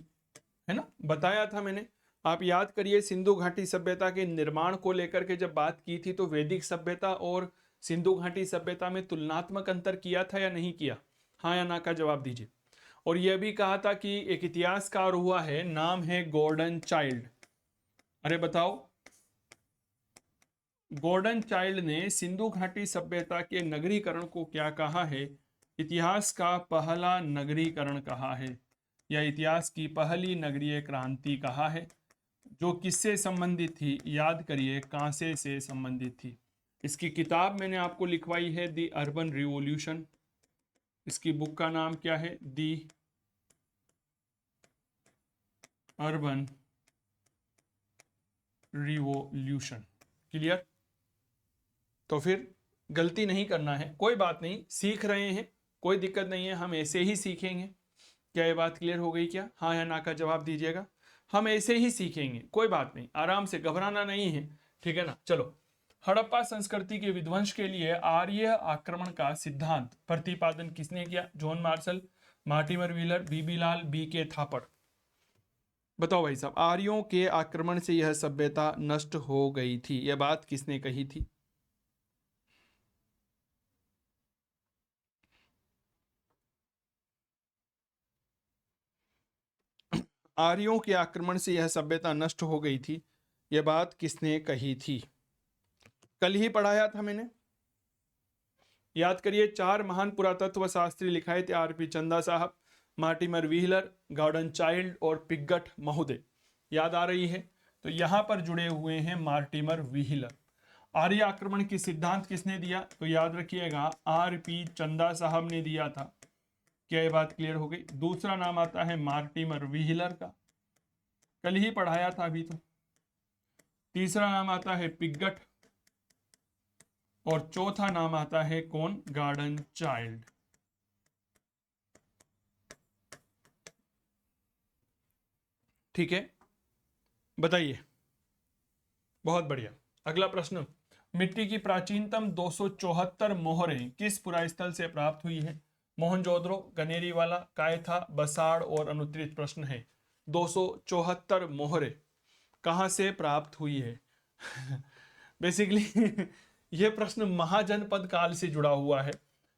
है ना? बताया था मैंने। आप याद करिए, सिंधु घाटी सभ्यता के निर्माण को लेकर के जब बात की थी तो वैदिक सभ्यता और सिंधु घाटी सभ्यता में तुलनात्मक अंतर किया था या नहीं किया? हाँ या ना का जवाब दीजिए। और यह भी कहा था कि एक इतिहासकार हुआ है, नाम है गॉर्डन चाइल्ड। अरे बताओ, गॉर्डन चाइल्ड ने सिंधु घाटी सभ्यता के नगरीकरण को क्या कहा है? इतिहास का पहला नगरीकरण कहा है, या इतिहास की पहली नगरीय क्रांति कहा है। जो किससे संबंधित थी? याद करिए, कांसे से संबंधित थी। इसकी किताब मैंने आपको लिखवाई है, दी अर्बन रिवॉल्यूशन। इसकी बुक का नाम क्या है? दी अर्बन रिवॉल्यूशन। क्लियर? तो फिर गलती नहीं करना है, कोई बात नहीं, सीख रहे हैं, कोई दिक्कत नहीं है, हम ऐसे ही सीखेंगे। क्या ये बात क्लियर हो गई क्या? हाँ या ना का जवाब दीजिएगा। हम ऐसे ही सीखेंगे, कोई बात नहीं, आराम से, घबराना नहीं है, ठीक है ना? चलो हड़प्पा संस्कृति के विध्वंस के लिए आर्य आक्रमण का सिद्धांत प्रतिपादन किसने किया? जॉन मार्शल, मार्टिमर व्हीलर, बीबी लाल, बी के थापड़। बताओ भाई साहब, आर्यों के आक्रमण से यह सभ्यता नष्ट हो गई थी, यह बात किसने कही थी? आर्यों के आक्रमण से यह सभ्यता नष्ट हो गई थी, यह बात किसने कही थी? कल ही पढ़ाया था मैंने, याद करिए। 4 महान पुरातत्व शास्त्री लिखाए थे, आरपी चंदा साहब, मार्टिमर व्हीलर, गॉर्डन चाइल्ड और पिगट महोदय। याद आ रही है? तो यहां पर जुड़े हुए हैं मार्टिमर व्हीलर। आर्य आक्रमण की सिद्धांत किसने दिया? तो याद रखिएगा, आरपी चंदा साहब ने दिया था। क्या ये बात क्लियर हो गई? दूसरा नाम आता है मार्टिमर व्हीलर का, कल ही पढ़ाया था अभी तो। तीसरा नाम आता है पिगट, और चौथा नाम आता है कौन? Gordon Childe. ठीक है, बताइए। बहुत बढ़िया। अगला प्रश्न, मिट्टी की प्राचीनतम 274 मोहरें किस पुरास्थल से प्राप्त हुई है? मोहनजोदड़ो, गनेरीवाला, कायथा, बसाड़ और अनुत्तरित प्रश्न है। 274 मोहरें कहां से प्राप्त हुई है? बेसिकली यह प्रश्न महाजनपद काल से जुड़ा हुआ है।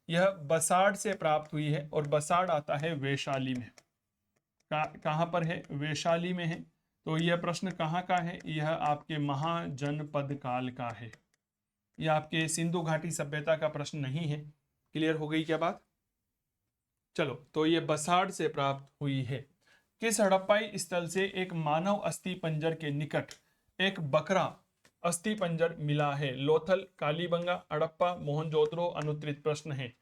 यह बसाड़ से प्राप्त हुई है, और बसाड़ आता है वैशाली में। कहां पर है? वैशाली में है। तो यह प्रश्न कहाँ का है? यह आपके महाजनपद काल का है। यह आपके सिंधु घाटी सभ्यता का प्रश्न नहीं है। क्लियर हो गई क्या बात? चलो, तो यह बसाड़ से प्राप्त हुई है। किस हड़प्पाई स्थल से एक मानव अस्थि पंजर के निकट एक बकरा अस्थि पंजर मिला है? लोथल, कालीबंगा, हड़प्पा, मोहनजोदड़ो, अनुत्तरित प्रश्न है।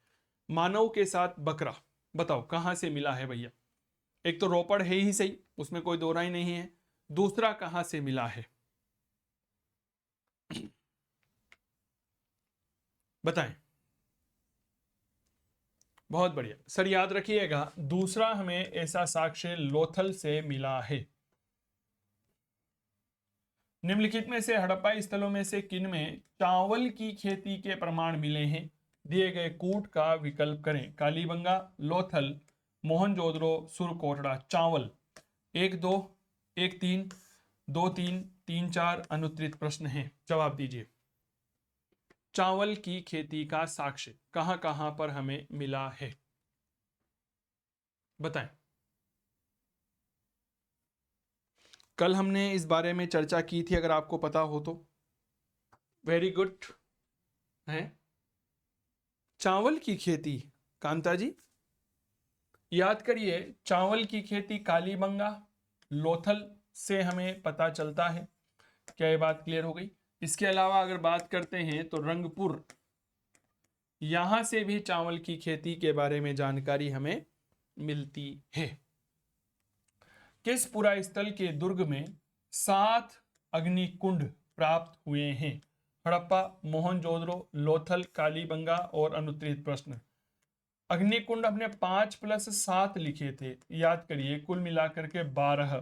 मानव के साथ बकरा, बताओ कहां से मिला है भैया? एक तो रोपड़ है ही सही, उसमें कोई दो राय नहीं है। दूसरा कहां से मिला है, बताएं। बहुत बढ़िया सर, याद रखिएगा, दूसरा हमें ऐसा साक्ष्य लोथल से मिला है। निम्नलिखित में से हड़प्पा स्थलों में से किन में चावल की खेती के प्रमाण मिले हैं? दिए गए कूट का विकल्प करें। कालीबंगा, लोथल, मोहनजोदड़ो, सुरकोटड़ा। चावल 1 2 1 3 2 3 3 4 अनुत्तरित प्रश्न है, जवाब दीजिए। चावल की खेती का साक्ष्य कहां कहां पर हमें मिला है, बताएं। कल हमने इस बारे में चर्चा की थी, अगर आपको पता हो तो। वेरी गुड है। चावल की खेती, कांता जी याद करिए, चावल की खेती कालीबंगा, लोथल से हमें पता चलता है। क्या ये बात क्लियर हो गई? इसके अलावा अगर बात करते हैं तो रंगपुर, यहां से भी चावल की खेती के बारे में जानकारी हमें मिलती है। किस पुरास्थल के दुर्ग में 7 अग्निकुंड प्राप्त हुए हैं? हड़प्पा, मोहनजोदड़ो, लोथल, कालीबंगा और अनुत्तरित प्रश्न। अग्निकुंड हमने 5+7 लिखे थे, याद करिए, कुल मिलाकर के 12।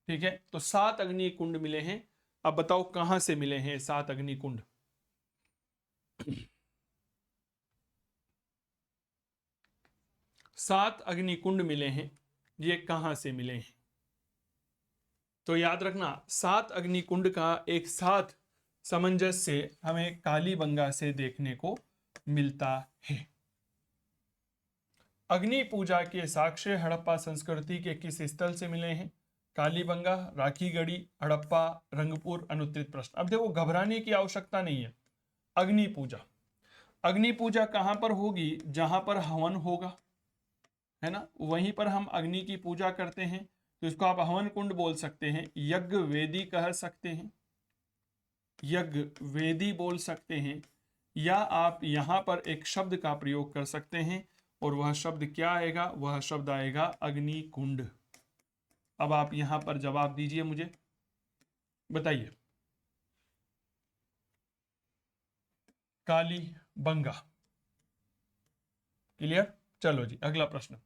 ठीक है, तो 7 अग्निकुंड मिले हैं। अब बताओ कहां से मिले हैं 7 अग्निकुंड? 7 अग्निकुंड मिले हैं, ये कहां से मिले हैं? तो याद रखना, 7 अग्निकुंड का एक साथ सामंजस्य से हमें कालीबंगा से देखने को मिलता है। अग्नि पूजा के साक्ष्य हड़प्पा संस्कृति के किस स्थल से मिले हैं? कालीबंगा, राखीगढ़ी, हड़प्पा, रंगपुर। अनुत्तरित प्रश्न। अब देखो, घबराने की आवश्यकता नहीं है। अग्नि पूजा, अग्नि पूजा कहां पर होगी? जहां पर हवन होगा, है ना, वहीं पर हम अग्नि की पूजा करते हैं। तो इसको आप हवन कुंड बोल सकते हैं, यज्ञ वेदी कह सकते हैं, यज्ञ वेदी बोल सकते हैं, या आप यहां पर एक शब्द का प्रयोग कर सकते हैं, और वह शब्द क्या आएगा? वह शब्द आएगा अग्नि कुंड। अब आप यहां पर जवाब दीजिए मुझे, बताइए। कालीबंगा। क्लियर? चलो जी, अगला प्रश्न।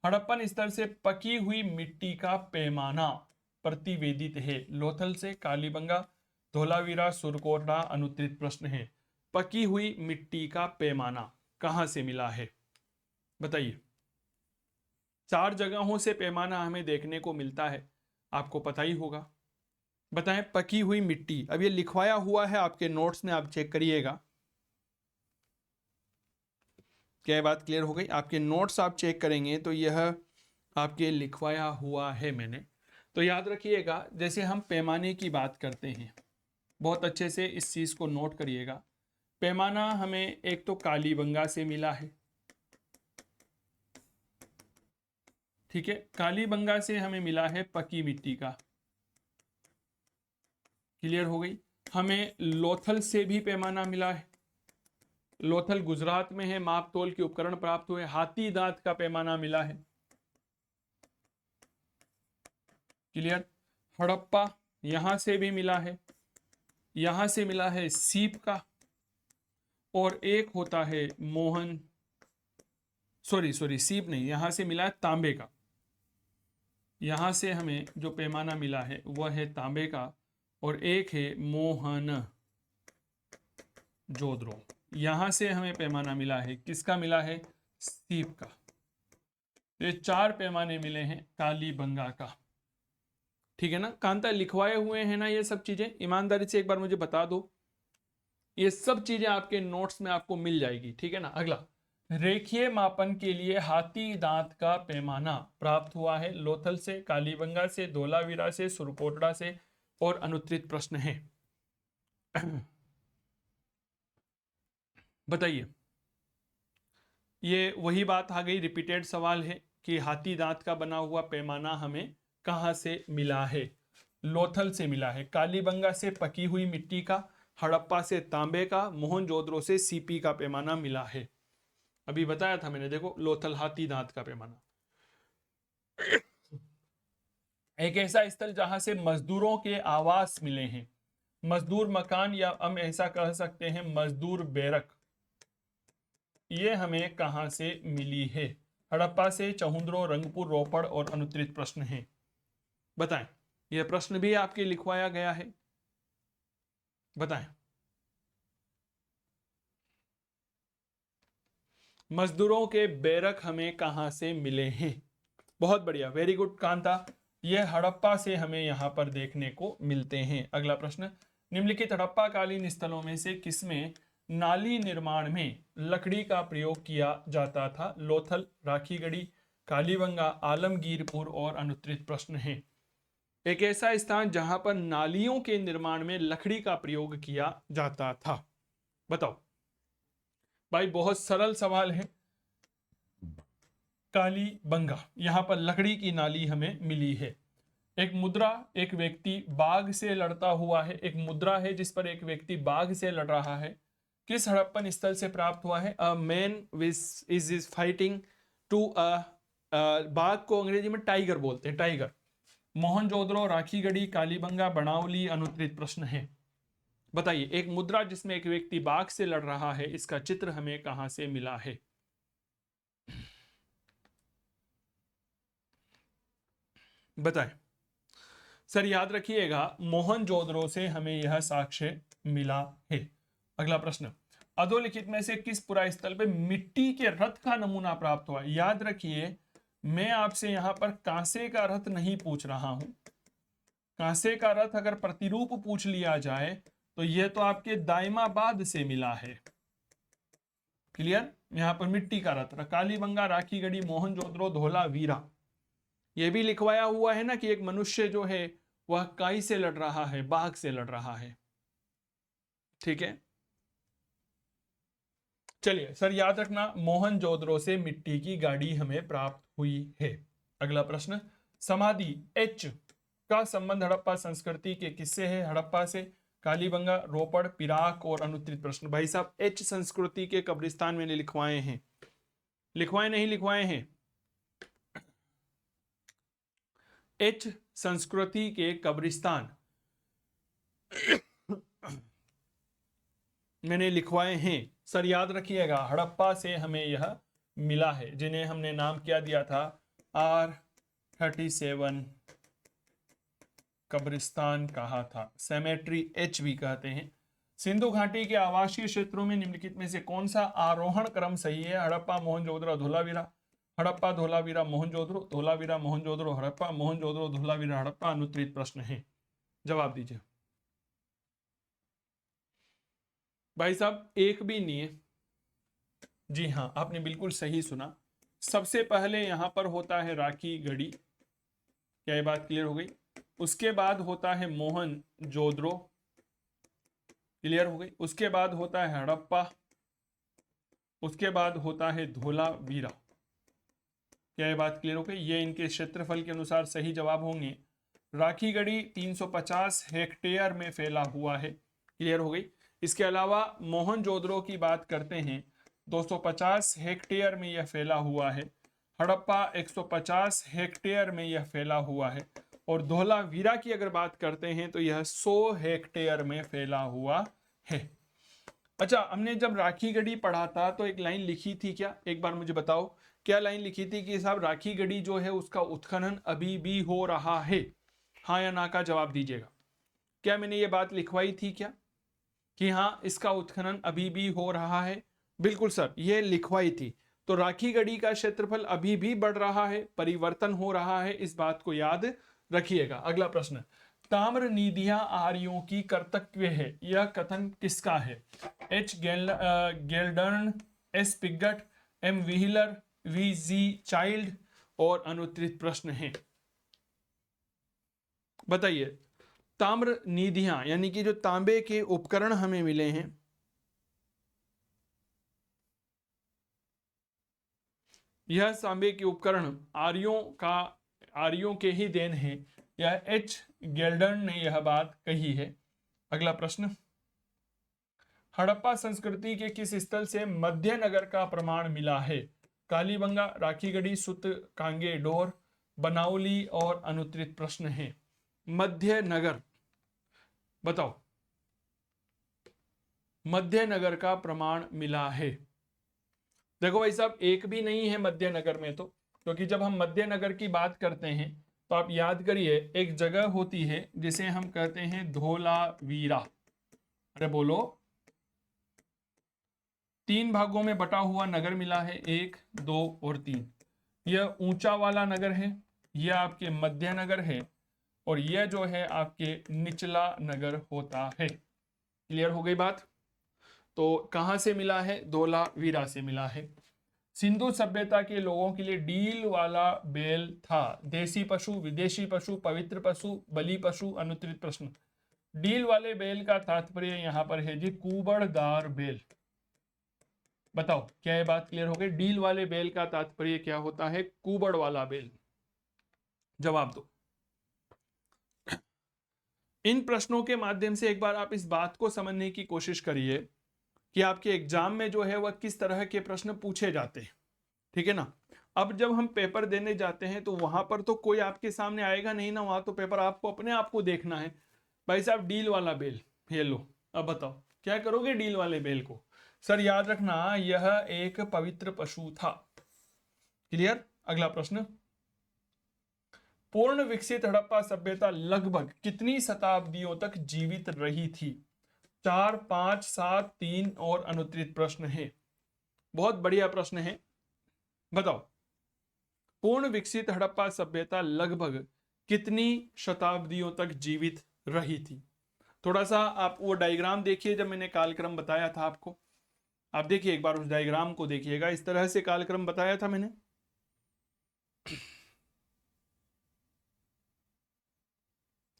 हड़प्पन स्तर से पकी हुई मिट्टी का पैमाना प्रतिवेदित है? लोथल से, कालीबंगा, धोलावीरा, सुरकोटड़ा अनुत्तरित प्रश्न है। पकी हुई मिट्टी का पैमाना कहां से मिला है? बताइए। 4 जगहों से पैमाना हमें देखने को मिलता है, आपको पता ही होगा। बताएं। पकी हुई मिट्टी, अब ये लिखवाया हुआ है आपके नोट्स में, आप चेक करिएगा। क्या बात क्लियर हो गई? आपके नोट्स आप चेक करेंगे तो यह आपके लिखवाया हुआ है मैंने। तो याद रखिएगा, जैसे हम पैमाने की बात करते हैं, बहुत अच्छे से इस चीज को नोट करिएगा। पैमाना हमें एक तो कालीबंगा से मिला है, ठीक है। कालीबंगा से हमें मिला है पकी मिट्टी का, क्लियर हो गई। हमें लोथल से भी पैमाना मिला है, लोथल गुजरात में है, माप तोल के उपकरण प्राप्त हुए। हाथी दांत का पैमाना मिला है, क्लियर। हड़प्पा यहां से भी मिला है, यहां से मिला है सीप का, और एक होता है मोहन, सॉरी सीप नहीं, यहां से मिला है तांबे का। यहां से हमें जो पैमाना मिला है वह है तांबे का, और एक है मोहन जोधरो। यहां से हमें पैमाना मिला है, किसका मिला है? सीप का। ये 4 पैमाने मिले हैं कालीबंगा का, ठीक है ना। कांता लिखवाए हुए हैं ना ये सब चीजें, ईमानदारी से एक बार मुझे बता दो। ये सब चीजें आपके नोट्स में आपको मिल जाएगी, ठीक है ना। अगला, रेखीय मापन के लिए हाथी दांत का पैमाना प्राप्त हुआ है लोथल से, कालीबंगा से, धोलावीरा से, सुरकोटड़ा से, और अनुत्तरित प्रश्न है। बताइए। ये वही बात आ गई, रिपीटेड सवाल है कि हाथी दांत का बना हुआ पैमाना हमें कहां से मिला है? लोथल से मिला है, कालीबंगा से पकी हुई मिट्टी का, हड़प्पा से तांबे का, मोहनजोदड़ो से सीपी का पैमाना मिला है। अभी बताया था मैंने, देखो लोथल हाथी दांत का पैमाना। एक ऐसा स्थल जहां से मजदूरों के आवास मिले हैं, मजदूर मकान, या हम ऐसा कह सकते हैं मजदूर बैरक, ये हमें कहां से मिली है? हड़प्पा से, चहुंद्रो, रंगपुर, रोपड़, और अनुत्तरित प्रश्न है। बताएं। यह प्रश्न भी आपके लिखवाया गया है, बताएं। मजदूरों के बैरक हमें कहां से मिले हैं? बहुत बढ़िया, वेरी गुड कांता। यह हड़प्पा से हमें यहां पर देखने को मिलते हैं। अगला प्रश्न, निम्नलिखित हड़प्पा कालीन स्थलों में से किसमें नाली निर्माण में लकड़ी का प्रयोग किया जाता था? लोथल, राखीगढ़ी, कालीबंगा, आलमगीरपुर, और अनुत्तरित प्रश्न है। एक ऐसा स्थान जहां पर नालियों के निर्माण में लकड़ी का प्रयोग किया जाता था, बताओ भाई। बहुत सरल सवाल है। कालीबंगा, यहां पर लकड़ी की नाली हमें मिली है। एक मुद्रा, एक व्यक्ति बाघ से लड़ता हुआ है, एक मुद्रा है जिस पर एक व्यक्ति बाघ से लड़ रहा है, किस हड़प्पन स्थल से प्राप्त हुआ है? A man is fighting two बाघ को अंग्रेजी में टाइगर बोलते हैं, टाइगर। मोहनजोदड़ो, राखीगढ़ी, कालीबंगा, बनावली, अनुत्तरित प्रश्न है। बताइए। एक मुद्रा जिसमें एक व्यक्ति बाघ से लड़ रहा है, इसका चित्र हमें कहां से मिला है? बताएं। सर याद रखिएगा, मोहनजोदड़ो से हमें यह साक्ष्य मिला है। अगला प्रश्न, अधोलिखित में से किस पुरा स्थल पे मिट्टी के रथ का नमूना प्राप्त हुआ? याद रखिए, मैं आपसे यहां पर कांसे का रथ नहीं पूछ रहा हूं। कांसे का रथ अगर प्रतिरूप पूछ लिया जाए तो यह तो आपके दाइमाबाद से मिला है, क्लियर। यहां पर मिट्टी का रथ, कालीबंगा, राखीगढ़ी, मोहनजोदड़ो, धोलावीरा। यह भी लिखवाया हुआ है ना कि एक मनुष्य जो है वह काई से लड़ रहा है, बाघ से लड़ रहा है, ठीक है। चलिए सर, याद रखना, मोहनजोदड़ो से मिट्टी की गाड़ी हमें प्राप्त हुई है। अगला प्रश्न, समाधि एच का संबंध हड़प्पा संस्कृति के किससे है? हड़प्पा से, कालीबंगा, रोपड़, पिराक, और अनुत्तरित प्रश्न। भाई साहब, एच संस्कृति के कब्रिस्तान मैंने लिखवाए हैं, लिखवाए नहीं लिखवाए हैं? एच संस्कृति के कब्रिस्तान मैंने लिखवाए हैं। सर याद रखिएगा, हड़प्पा से हमें यह मिला है, जिन्हें हमने नाम क्या दिया था? R37 कब्रिस्तान कहा था, सेमेट्री एच भी कहते हैं। सिंधु घाटी के आवासीय क्षेत्रों में निम्नलिखित में से कौन सा आरोहण क्रम सही है? हड़प्पा, मोहनजोदड़ो, धोलावीरा। हड़प्पा, धोलावीरा, मोहनजोदड़ो, धोलावीरा, मोहनजोदड़ो, हड़प्पा, मोहनजोदड़ो, धोलावीरा, हड़प्पा। अनुत्तरित प्रश्न है, जवाब दीजिए। भाई साहब एक भी नहीं है। जी हाँ, आपने बिल्कुल सही सुना। सबसे पहले यहां पर होता है राखी गढ़ी, क्या ये बात क्लियर हो गई? उसके बाद होता है मोहनजोदड़ो, क्लियर हो गई। उसके बाद होता है हड़प्पा, उसके बाद होता है धोलावीरा, क्या ये बात क्लियर हो गई? ये इनके क्षेत्रफल के अनुसार सही जवाब होंगे। राखी गढ़ी 350 हेक्टेयर में फैला हुआ है, क्लियर हो गई। इसके अलावा मोहनजोदड़ो की बात करते हैं, 250 हेक्टेयर में यह फैला हुआ है। हड़प्पा 150 हेक्टेयर में यह फैला हुआ है। और धोलावीरा की अगर बात करते हैं तो यह 100 हेक्टेयर में फैला हुआ है। अच्छा, हमने जब राखी गढ़ी पढ़ा था तो एक लाइन लिखी थी क्या, एक बार मुझे बताओ, क्या लाइन लिखी थी कि साहब राखी गढ़ी जो है उसका उत्खनन अभी भी हो रहा है? हाँ या ना का जवाब दीजिएगा। क्या मैंने ये बात लिखवाई थी क्या कि हाँ इसका उत्खनन अभी भी हो रहा है? बिल्कुल सर, ये लिखवाई थी। तो राखी गढ़ी का क्षेत्रफल अभी भी बढ़ रहा है, परिवर्तन हो रहा है, इस बात को याद रखिएगा। अगला प्रश्न, ताम्र निधियां आर्यों की कर्तव्य है, यह कथन किसका है? H Geldern, S Piggott, M Wheeler, V G Childe. और अनुत्तरित प्रश्न है, बताइए। ताम्र निधियां यानी कि जो तांबे के उपकरण हमें मिले हैं, यह तांबे के उपकरण आर्यों के ही देन है, यह एच गेल्डर्न ने यह बात कही है। अगला प्रश्न, हड़प्पा संस्कृति के किस स्थल से मध्य नगर का प्रमाण मिला है? कालीबंगा, राखीगढ़ी, सुत कांगे डोर, बनाउली। और अनुत्तरित प्रश्न है, मध्य नगर, बताओ। मध्य नगर का प्रमाण मिला है। देखो भाई साहब एक भी नहीं है मध्य नगर में, तो क्योंकि जब हम मध्य नगर की बात करते हैं तो आप याद करिए एक जगह होती है जिसे हम कहते हैं धोलावीरा। अरे बोलो, 3 भागों में बटा हुआ नगर मिला है, 1, 2 और 3। यह ऊंचा वाला नगर है, यह आपके मध्य नगर है, और यह जो है आपके निचला नगर होता है। क्लियर हो गई बात? तो कहां से मिला है? धोलावीरा से मिला है। सिंधु सभ्यता के लोगों के लिए डील वाला बैल था, देसी पशु, विदेशी पशु, पवित्र पशु, बलि पशु। अनुत्तरित प्रश्न, डील वाले बैल का तात्पर्य यहां पर है जी कुबड़दार बैल। बताओ, क्या ये बात क्लियर हो गई? डील वाले बैल का तात्पर्य क्या होता है? कुबड़ वाला बैल। जवाब दो। इन प्रश्नों के माध्यम से एक बार आप इस बात को समझने की कोशिश करिए कि आपके एग्जाम में जो है वह किस तरह के प्रश्न पूछे जाते हैं, ठीक है ना। अब जब हम पेपर देने जाते हैं तो वहां पर तो कोई आपके सामने आएगा नहीं ना, वहां तो पेपर आपको अपने आप को देखना है। भाई साहब डील वाला बेल, ये लो, अब बताओ क्या करोगे डील वाले बेल को? सर याद रखना यह एक पवित्र पशु था। क्लियर? अगला प्रश्न, पूर्ण विकसित हड़प्पा सभ्यता लगभग कितनी शताब्दियों तक जीवित रही थी? 4, 5, 7, 3। और अनुत्तरित प्रश्न है, बहुत बढ़िया प्रश्न है, बताओ। पूर्ण विकसित हड़प्पा सभ्यता लगभग कितनी शताब्दियों तक जीवित रही थी? थोड़ा सा आप वो डायग्राम देखिए, जब मैंने कालक्रम बताया था आपको, आप देखिए एक बार उस डायग्राम को देखिएगा, इस तरह से कालक्रम बताया था मैंने।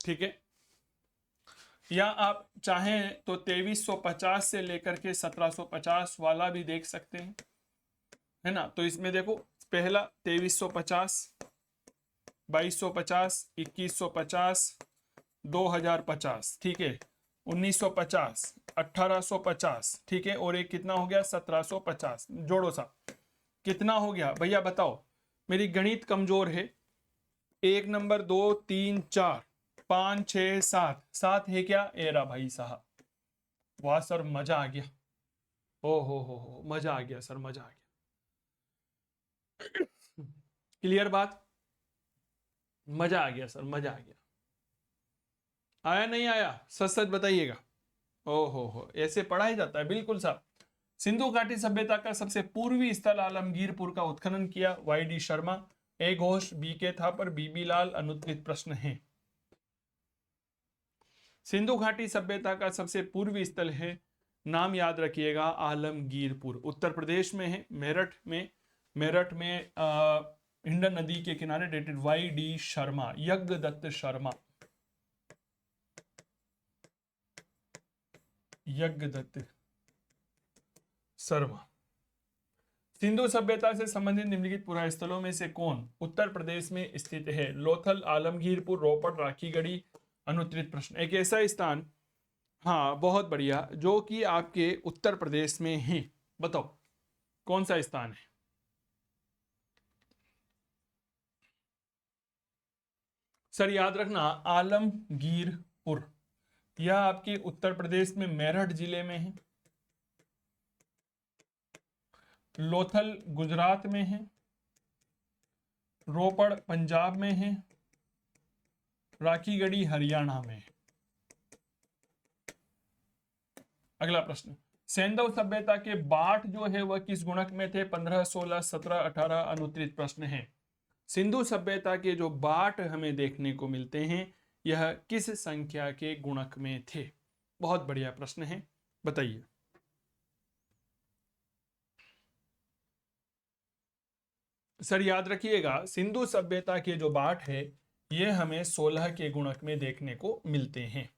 ठीक है, या आप चाहें तो 2350 से लेकर के 1750 वाला भी देख सकते हैं, है ना। तो इसमें देखो, पहला 2350, 2250, 2150, 2050, ठीक है, 1950, 1850, ठीक है, और एक कितना हो गया? 1750। जोड़ो सा, कितना हो गया भैया बताओ? मेरी गणित कमजोर है। 1 नंबर, 2, 3, 4, 5, 6, 7, 7 है क्या? एरा भाई साहब, वाह सर मजा आ गया। ओ हो मजा आ गया सर, मजा आ गया। क्लियर बात? मजा आ गया सर, मजा आ गया। आया नहीं आया, सच सच बताइएगा। हो, ऐसे पढ़ा ही जाता है, बिल्कुल साहब। सिंधु घाटी सभ्यता का सबसे पूर्वी स्थल आलमगीरपुर का उत्खनन किया वाई डी शर्मा। ए घोष, बी के थापर, बीबी लाल। अनुत्तरित प्रश्न है। सिंधु घाटी सभ्यता का सबसे पूर्वी स्थल है, नाम याद रखिएगा, आलमगीरपुर, उत्तर प्रदेश में है, मेरठ में हिंडन नदी के किनारे। Dated Y D Sharma, Yagyadatta Sharma, Yagyadatta Sharma. Sindhu सभ्यता से संबंधित निम्नलिखित पुरा स्थलों में से कौन उत्तर प्रदेश में स्थित है? लोथल, आलमगीरपुर, रोपड़, राखीगढ़ी। अनुत्तरित प्रश्न। एक ऐसा स्थान, हाँ बहुत बढ़िया, जो कि आपके उत्तर प्रदेश में है, बताओ कौन सा स्थान है? सर याद रखना, आलमगीरपुर, यह आपके उत्तर प्रदेश में मेरठ जिले में है। लोथल गुजरात में है। रोपड़ पंजाब में है। राखीगढ़ी हरियाणा में है। अगला प्रश्न, सैंधव सभ्यता के बाढ़ जो है वह किस गुणक में थे? 15, 16, 17, 18। अनुत्तरित प्रश्न है। सिंधु सभ्यता के जो बाढ़ हमें देखने को मिलते हैं, यह किस संख्या के गुणक में थे? बहुत बढ़िया प्रश्न है, बताइए। सर याद रखिएगा, सिंधु सभ्यता के जो बाढ़ है ये हमें 16 के गुणक में देखने को मिलते हैं।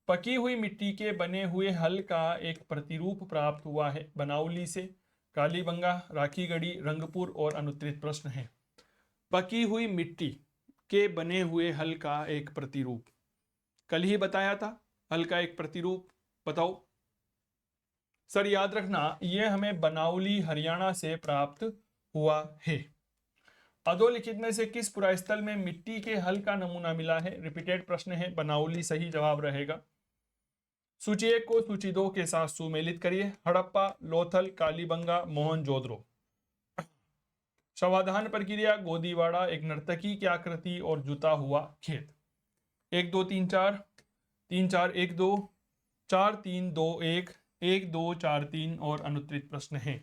पकी हुई मिट्टी के बने हुए हल का एक प्रतिरूप प्राप्त हुआ है बनाउली से। कालीबंगा, राखीगढ़ी, रंगपुर। और अनुत्तरित प्रश्न है। पकी हुई मिट्टी के बने हुए हल का एक प्रतिरूप, कल ही बताया था, हल का एक प्रतिरूप, बताओ। सर याद रखना, यह हमें बनाउली हरियाणा से प्राप्त हुआ है। अधोलिखित में से किस पुरास्थल में मिट्टी के हल का नमूना मिला है? रिपीटेड प्रश्न है, बनाउली सही जवाब रहेगा। सूची 1 को सूची 2 के साथ सुमेलित करिए। हड़प्पा, लोथल, कालीबंगा, मोहनजोदड़ो। समाधान प्रक्रिया, गोदीवाड़ा, एक नर्तकी की आकृति और जुता हुआ खेत। 1 2 3 4, 3 4 1 2, 4 3 2 1, 1 2 4 3। और अनुत्तरित प्रश्न है।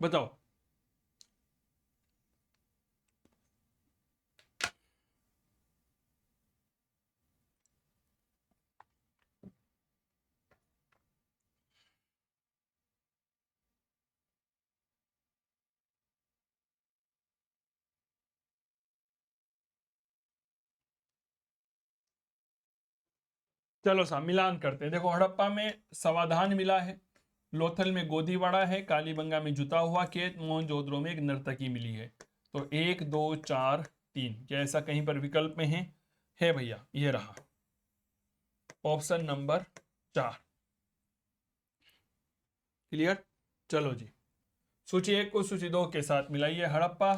बताओ। चलो साहब मिलान करते हैं। देखो, हड़प्पा में समाधान मिला है, लोथल में गोदीवाड़ा है, कालीबंगा में जुता हुआ खेत, मोहनजोदड़ो में एक नर्तकी मिली है। तो 1 2 4 3, क्या ऐसा कहीं पर विकल्प में है भैया? ये रहा ऑप्शन नंबर 4। क्लियर? चलो जी, सूची 1 को सूची 2 के साथ मिलाइए। हड़प्पा,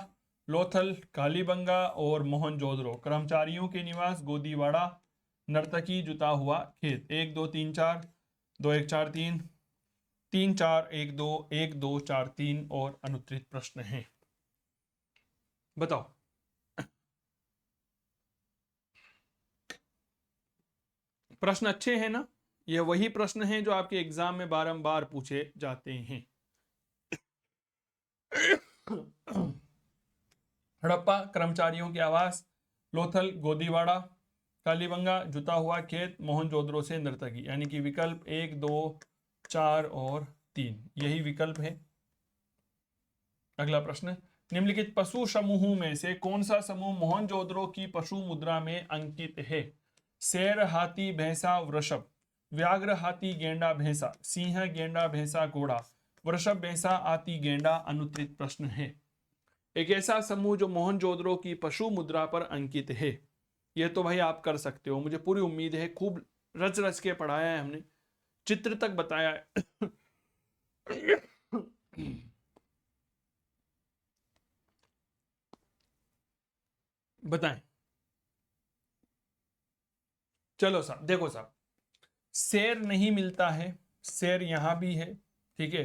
लोथल, कालीबंगा और मोहनजोदड़ो। कर्मचारियों के निवास, गोदीवाड़ा, नर्तकी, जुता हुआ खेत। 1 2 3 4, 2 1 4 3, 3 4 1 2, 1 2 4 3। और अनुत्तरित प्रश्न है, बताओ। प्रश्न अच्छे हैं ना? ये वही प्रश्न हैं जो आपके एग्जाम में बारंबार पूछे जाते हैं। हड़प्पा, कर्मचारियों के आवास, लोथल, गोदीवाड़ा, कालीबंगा, जुता हुआ खेत, मोहनजोदड़ो से नर्तकी। यानी कि विकल्प 1 2 4 और 3 यही विकल्प है। अगला प्रश्न, निम्नलिखित पशु समूहों में से कौन सा समूह मोहनजोदड़ो की पशु मुद्रा में अंकित है? शेर, हाथी, भैंसा, वृषभ। व्याघ्र, हाथी, गेंडा, भैंसा। सिंह, गेंडा, भैंसा, घोड़ा। वृषभ, भैंसा, हाथी, गेंडा। अनुत्तरित प्रश्न है। एक ऐसा समूह जो मोहनजोदड़ो की पशु मुद्रा पर अंकित है। यह तो भाई आप कर सकते हो, मुझे पूरी उम्मीद है। खूब रच रच के पढ़ाया है हमने, चित्र तक बताया है। बताएं। चलो साहब, देखो साहब, शेर नहीं मिलता है, शेर यहां भी है, ठीक है।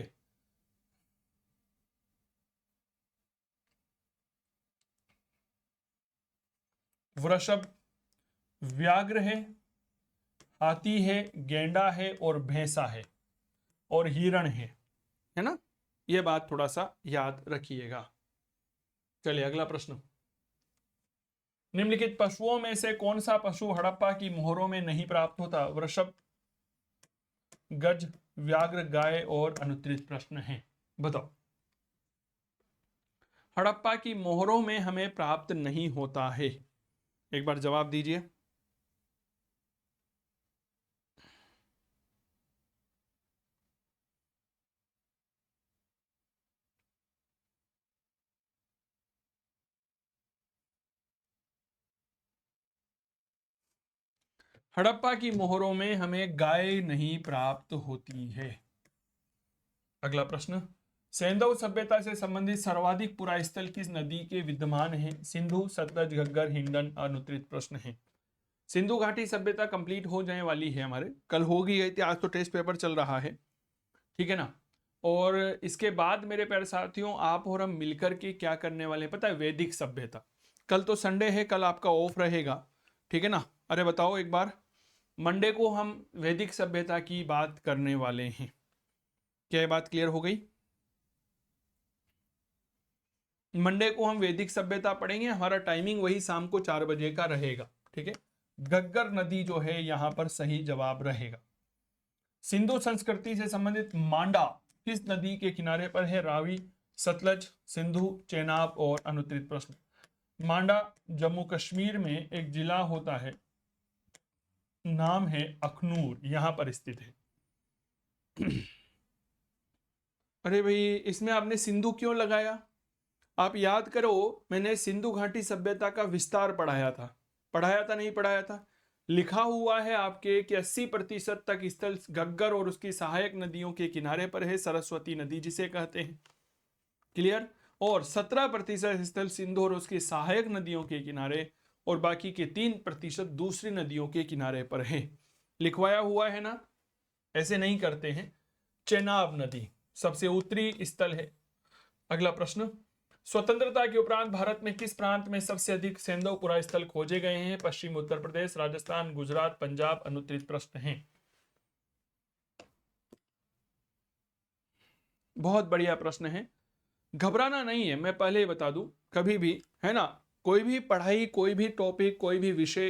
वृषभ, व्याघ्र हाथी है, गेंडा है और भैंसा है और हिरण है ना। यह बात थोड़ा सा याद रखिएगा। चलिए अगला प्रश्न। निम्नलिखित पशुओं में से कौन सा पशु हड़प्पा की मोहरों में नहीं प्राप्त होता? वृषभ, गज, व्याघ्र, गाय और अनुत्तरित प्रश्न है। बताओ। हड़प्पा की मोहरों में हमें प्राप्त नहीं होता है। एक बार जवाब दीजिए। हड़प्पा की मोहरों में हमें गाय नहीं प्राप्त होती है। अगला प्रश्न। सैंधव सभ्यता से संबंधित सर्वाधिक पुरास्थल किस नदी के विद्यमान है? सिंधु, सतलज, घग्गर, हिंडन। अनुत्तरित प्रश्न है। सिंधु घाटी सभ्यता कंप्लीट हो जाने वाली है हमारे, कल हो गई थी, आज तो टेस्ट पेपर चल रहा है, ठीक है ना। और इसके बाद मेरे प्यारे साथियों आप और हम मिलकर के क्या करने वाले हैं पता है? वैदिक सभ्यता। कल तो संडे है, कल आपका ऑफ रहेगा, ठीक है ना। अरे बताओ एक बार, मंडे को हम वैदिक सभ्यता की बात करने वाले हैं। क्या ये बात क्लियर हो गई? मंडे को हम वैदिक सभ्यता पढ़ेंगे, हमारा टाइमिंग वही शाम को 4 बजे का रहेगा, ठीक है। घग्गर नदी जो है यहां पर सही जवाब रहेगा। सिंधु संस्कृति से संबंधित मांडा किस नदी के किनारे पर है? रावी, सतलज, सिंधु, चेनाब और अनुत्तरित प्रश्न। मांडा जम्मू कश्मीर में एक जिला होता है, नाम है अखनूर, यहां पर स्थित है। अरे भाई इसमें आपने सिंधु क्यों लगाया? आप याद करो, मैंने सिंधु घाटी सभ्यता का विस्तार पढ़ाया था नहीं पढ़ाया था? लिखा हुआ है आपके कि 80% तक स्थल घग्गर और उसकी सहायक नदियों के किनारे पर है, सरस्वती नदी जिसे कहते हैं, क्लियर। और 17% स्थल सिंधु और उसकी सहायक नदियों के किनारे और बाकी के 3% दूसरी नदियों के किनारे पर है। लिखवाया हुआ है ना, ऐसे नहीं करते हैं। चेनाब नदी सबसे उत्तरी स्थल है। अगला प्रश्न। स्वतंत्रता के उपरांत भारत में किस प्रांत में सबसे अधिक सैंधव पुरास्थल खोजे गए हैं? पश्चिम उत्तर प्रदेश, राजस्थान, गुजरात, पंजाब। अनुत्तरित प्रश्न है। बहुत बढ़िया प्रश्न है, घबराना नहीं है, मैं पहले ही बता दूं, कभी भी है ना, कोई भी पढ़ाई, कोई भी टॉपिक, कोई भी विषय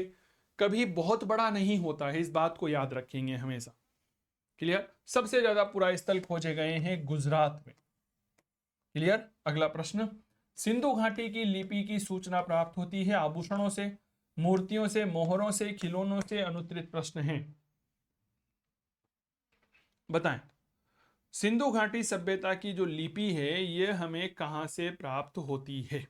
कभी बहुत बड़ा नहीं होता है, इस बात को याद रखेंगे हमेशा, क्लियर। सबसे ज्यादा पुरास्थल खोजे गए हैं गुजरात में, क्लियर। अगला प्रश्न। सिंधु घाटी की लिपि की सूचना प्राप्त होती है आभूषणों से, मूर्तियों से, मोहरों से, खिलौनों से। अनुत्तरित प्रश्न है, बताएं। सिंधु घाटी सभ्यता की जो लिपि है यह हमें कहां से प्राप्त होती है?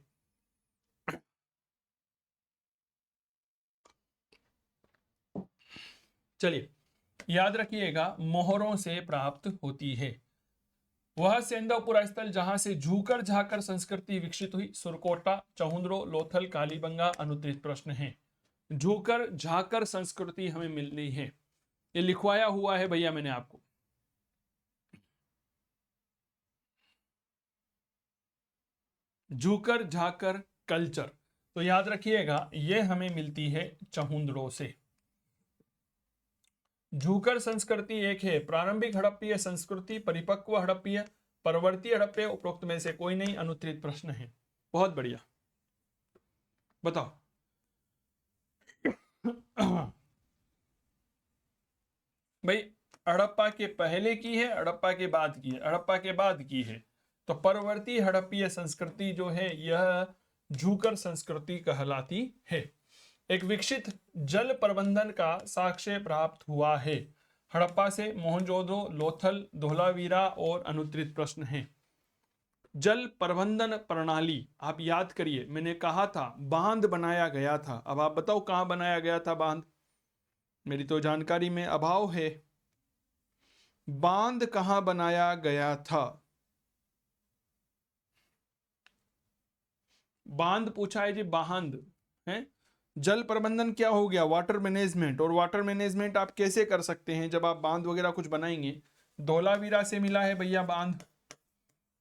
चलिए याद रखिएगा, मोहरों से प्राप्त होती है। वह सैंधव पुरास्थल जहां से झूकर झाकर संस्कृति विकसित हुई, सुरकोटा, चहुंद्रो, लोथल, कालीबंगा। अनुत्तरित प्रश्न है। झूकर झाकर संस्कृति हमें मिलनी है, ये लिखवाया हुआ है भैया मैंने आपको। झूकर झाकर कल्चर, तो याद रखिएगा ये हमें मिलती है चहुंद्रो से। झूकर संस्कृति एक है प्रारंभिक हड़प्पीय संस्कृति, परिपक्व हड़प्पीय, परवर्ती हड़प्पीय, उपरोक्त में से कोई नहीं। अनुत्तरित प्रश्न है। बहुत बढ़िया, बताओ। भाई हड़प्पा के पहले की है, हड़प्पा के बाद की है, हड़प्पा के बाद की है, तो परवर्ती हड़प्पीय संस्कृति जो है यह झूकर संस्कृति कहलाती है। एक विकसित जल प्रबंधन का साक्ष्य प्राप्त हुआ है हड़प्पा से, मोहनजोदड़ो, लोथल, धोलावीरा और। अनुत्तरित प्रश्न है। जल प्रबंधन प्रणाली आप याद करिए, मैंने कहा था बांध बनाया गया था, अब आप बताओ कहां बनाया गया था बांध? मेरी तो जानकारी में अभाव है, बांध कहां बनाया गया था? बांध पूछा है जी, बांध है। जल प्रबंधन क्या हो गया? Water management. और वाटर मैनेजमेंट आप कैसे कर सकते हैं जब आप बांध वगैरह कुछ बनाएंगे? धोलावीरा से मिला है भैया बांध।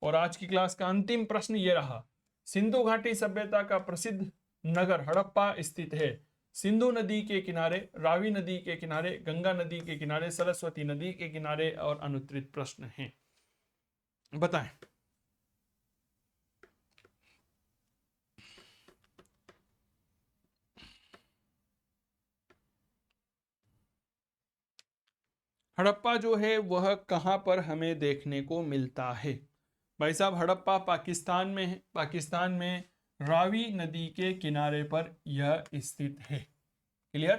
और आज की क्लास का अंतिम प्रश्न ये रहा, सिंधु घाटी सभ्यता का प्रसिद्ध नगर हड़प्पा स्थित है? सिंधु नदी के किनारे, रावी नदी के किनारे, गंगा नदी के किनारे, सरस्वती नदी के किनारे, और अनुत्तरित प्रश्न हैं, बताएं। हड़प्पा जो है वह कहां पर हमें देखने को मिलता है? भाई साहब हड़प्पा पाकिस्तान में है, पाकिस्तान में रावी नदी के किनारे पर यह स्थित है। क्लियर?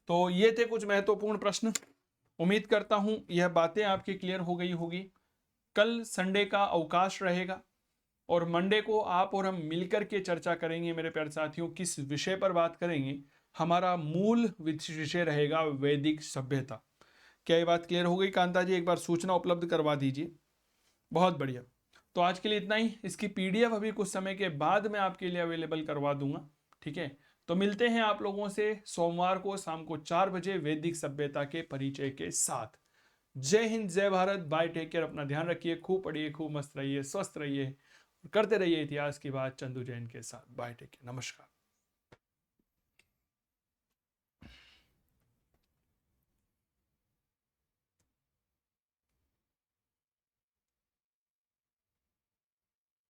तो ये थे कुछ महत्वपूर्ण प्रश्न। उम्मीद करता हूं यह बातें आपकी क्लियर हो गई होगी। कल संडे का अवकाश रहेगा और मंडे को आप और हम मिलकर के चर्चा करेंगे मेरे प्यारे साथियों। किस विषय पर बात करेंगे? हमारा मूल विषय रहेगा वैदिक सभ्यता। क्या ये बात क्लियर हो गई कांता जी? एक बार सूचना उपलब्ध करवा दीजिए। बहुत बढ़िया। तो आज के लिए इतना ही। इसकी पीडीएफ अभी कुछ समय के बाद मैं आपके लिए अवेलेबल करवा दूंगा। ठीक है, तो मिलते हैं आप लोगों से सोमवार को शाम को 4 बजे वैदिक सभ्यता के परिचय के साथ। जय हिंद, जय भारत, बाय, टेक केयर, अपना ध्यान रखिए, खूब पढ़िए, खूब मस्त रहिए, स्वस्थ रहिए, करते रहिए इतिहास की बात चंदू जैन के साथ। बाय, टेक केयर, नमस्कार।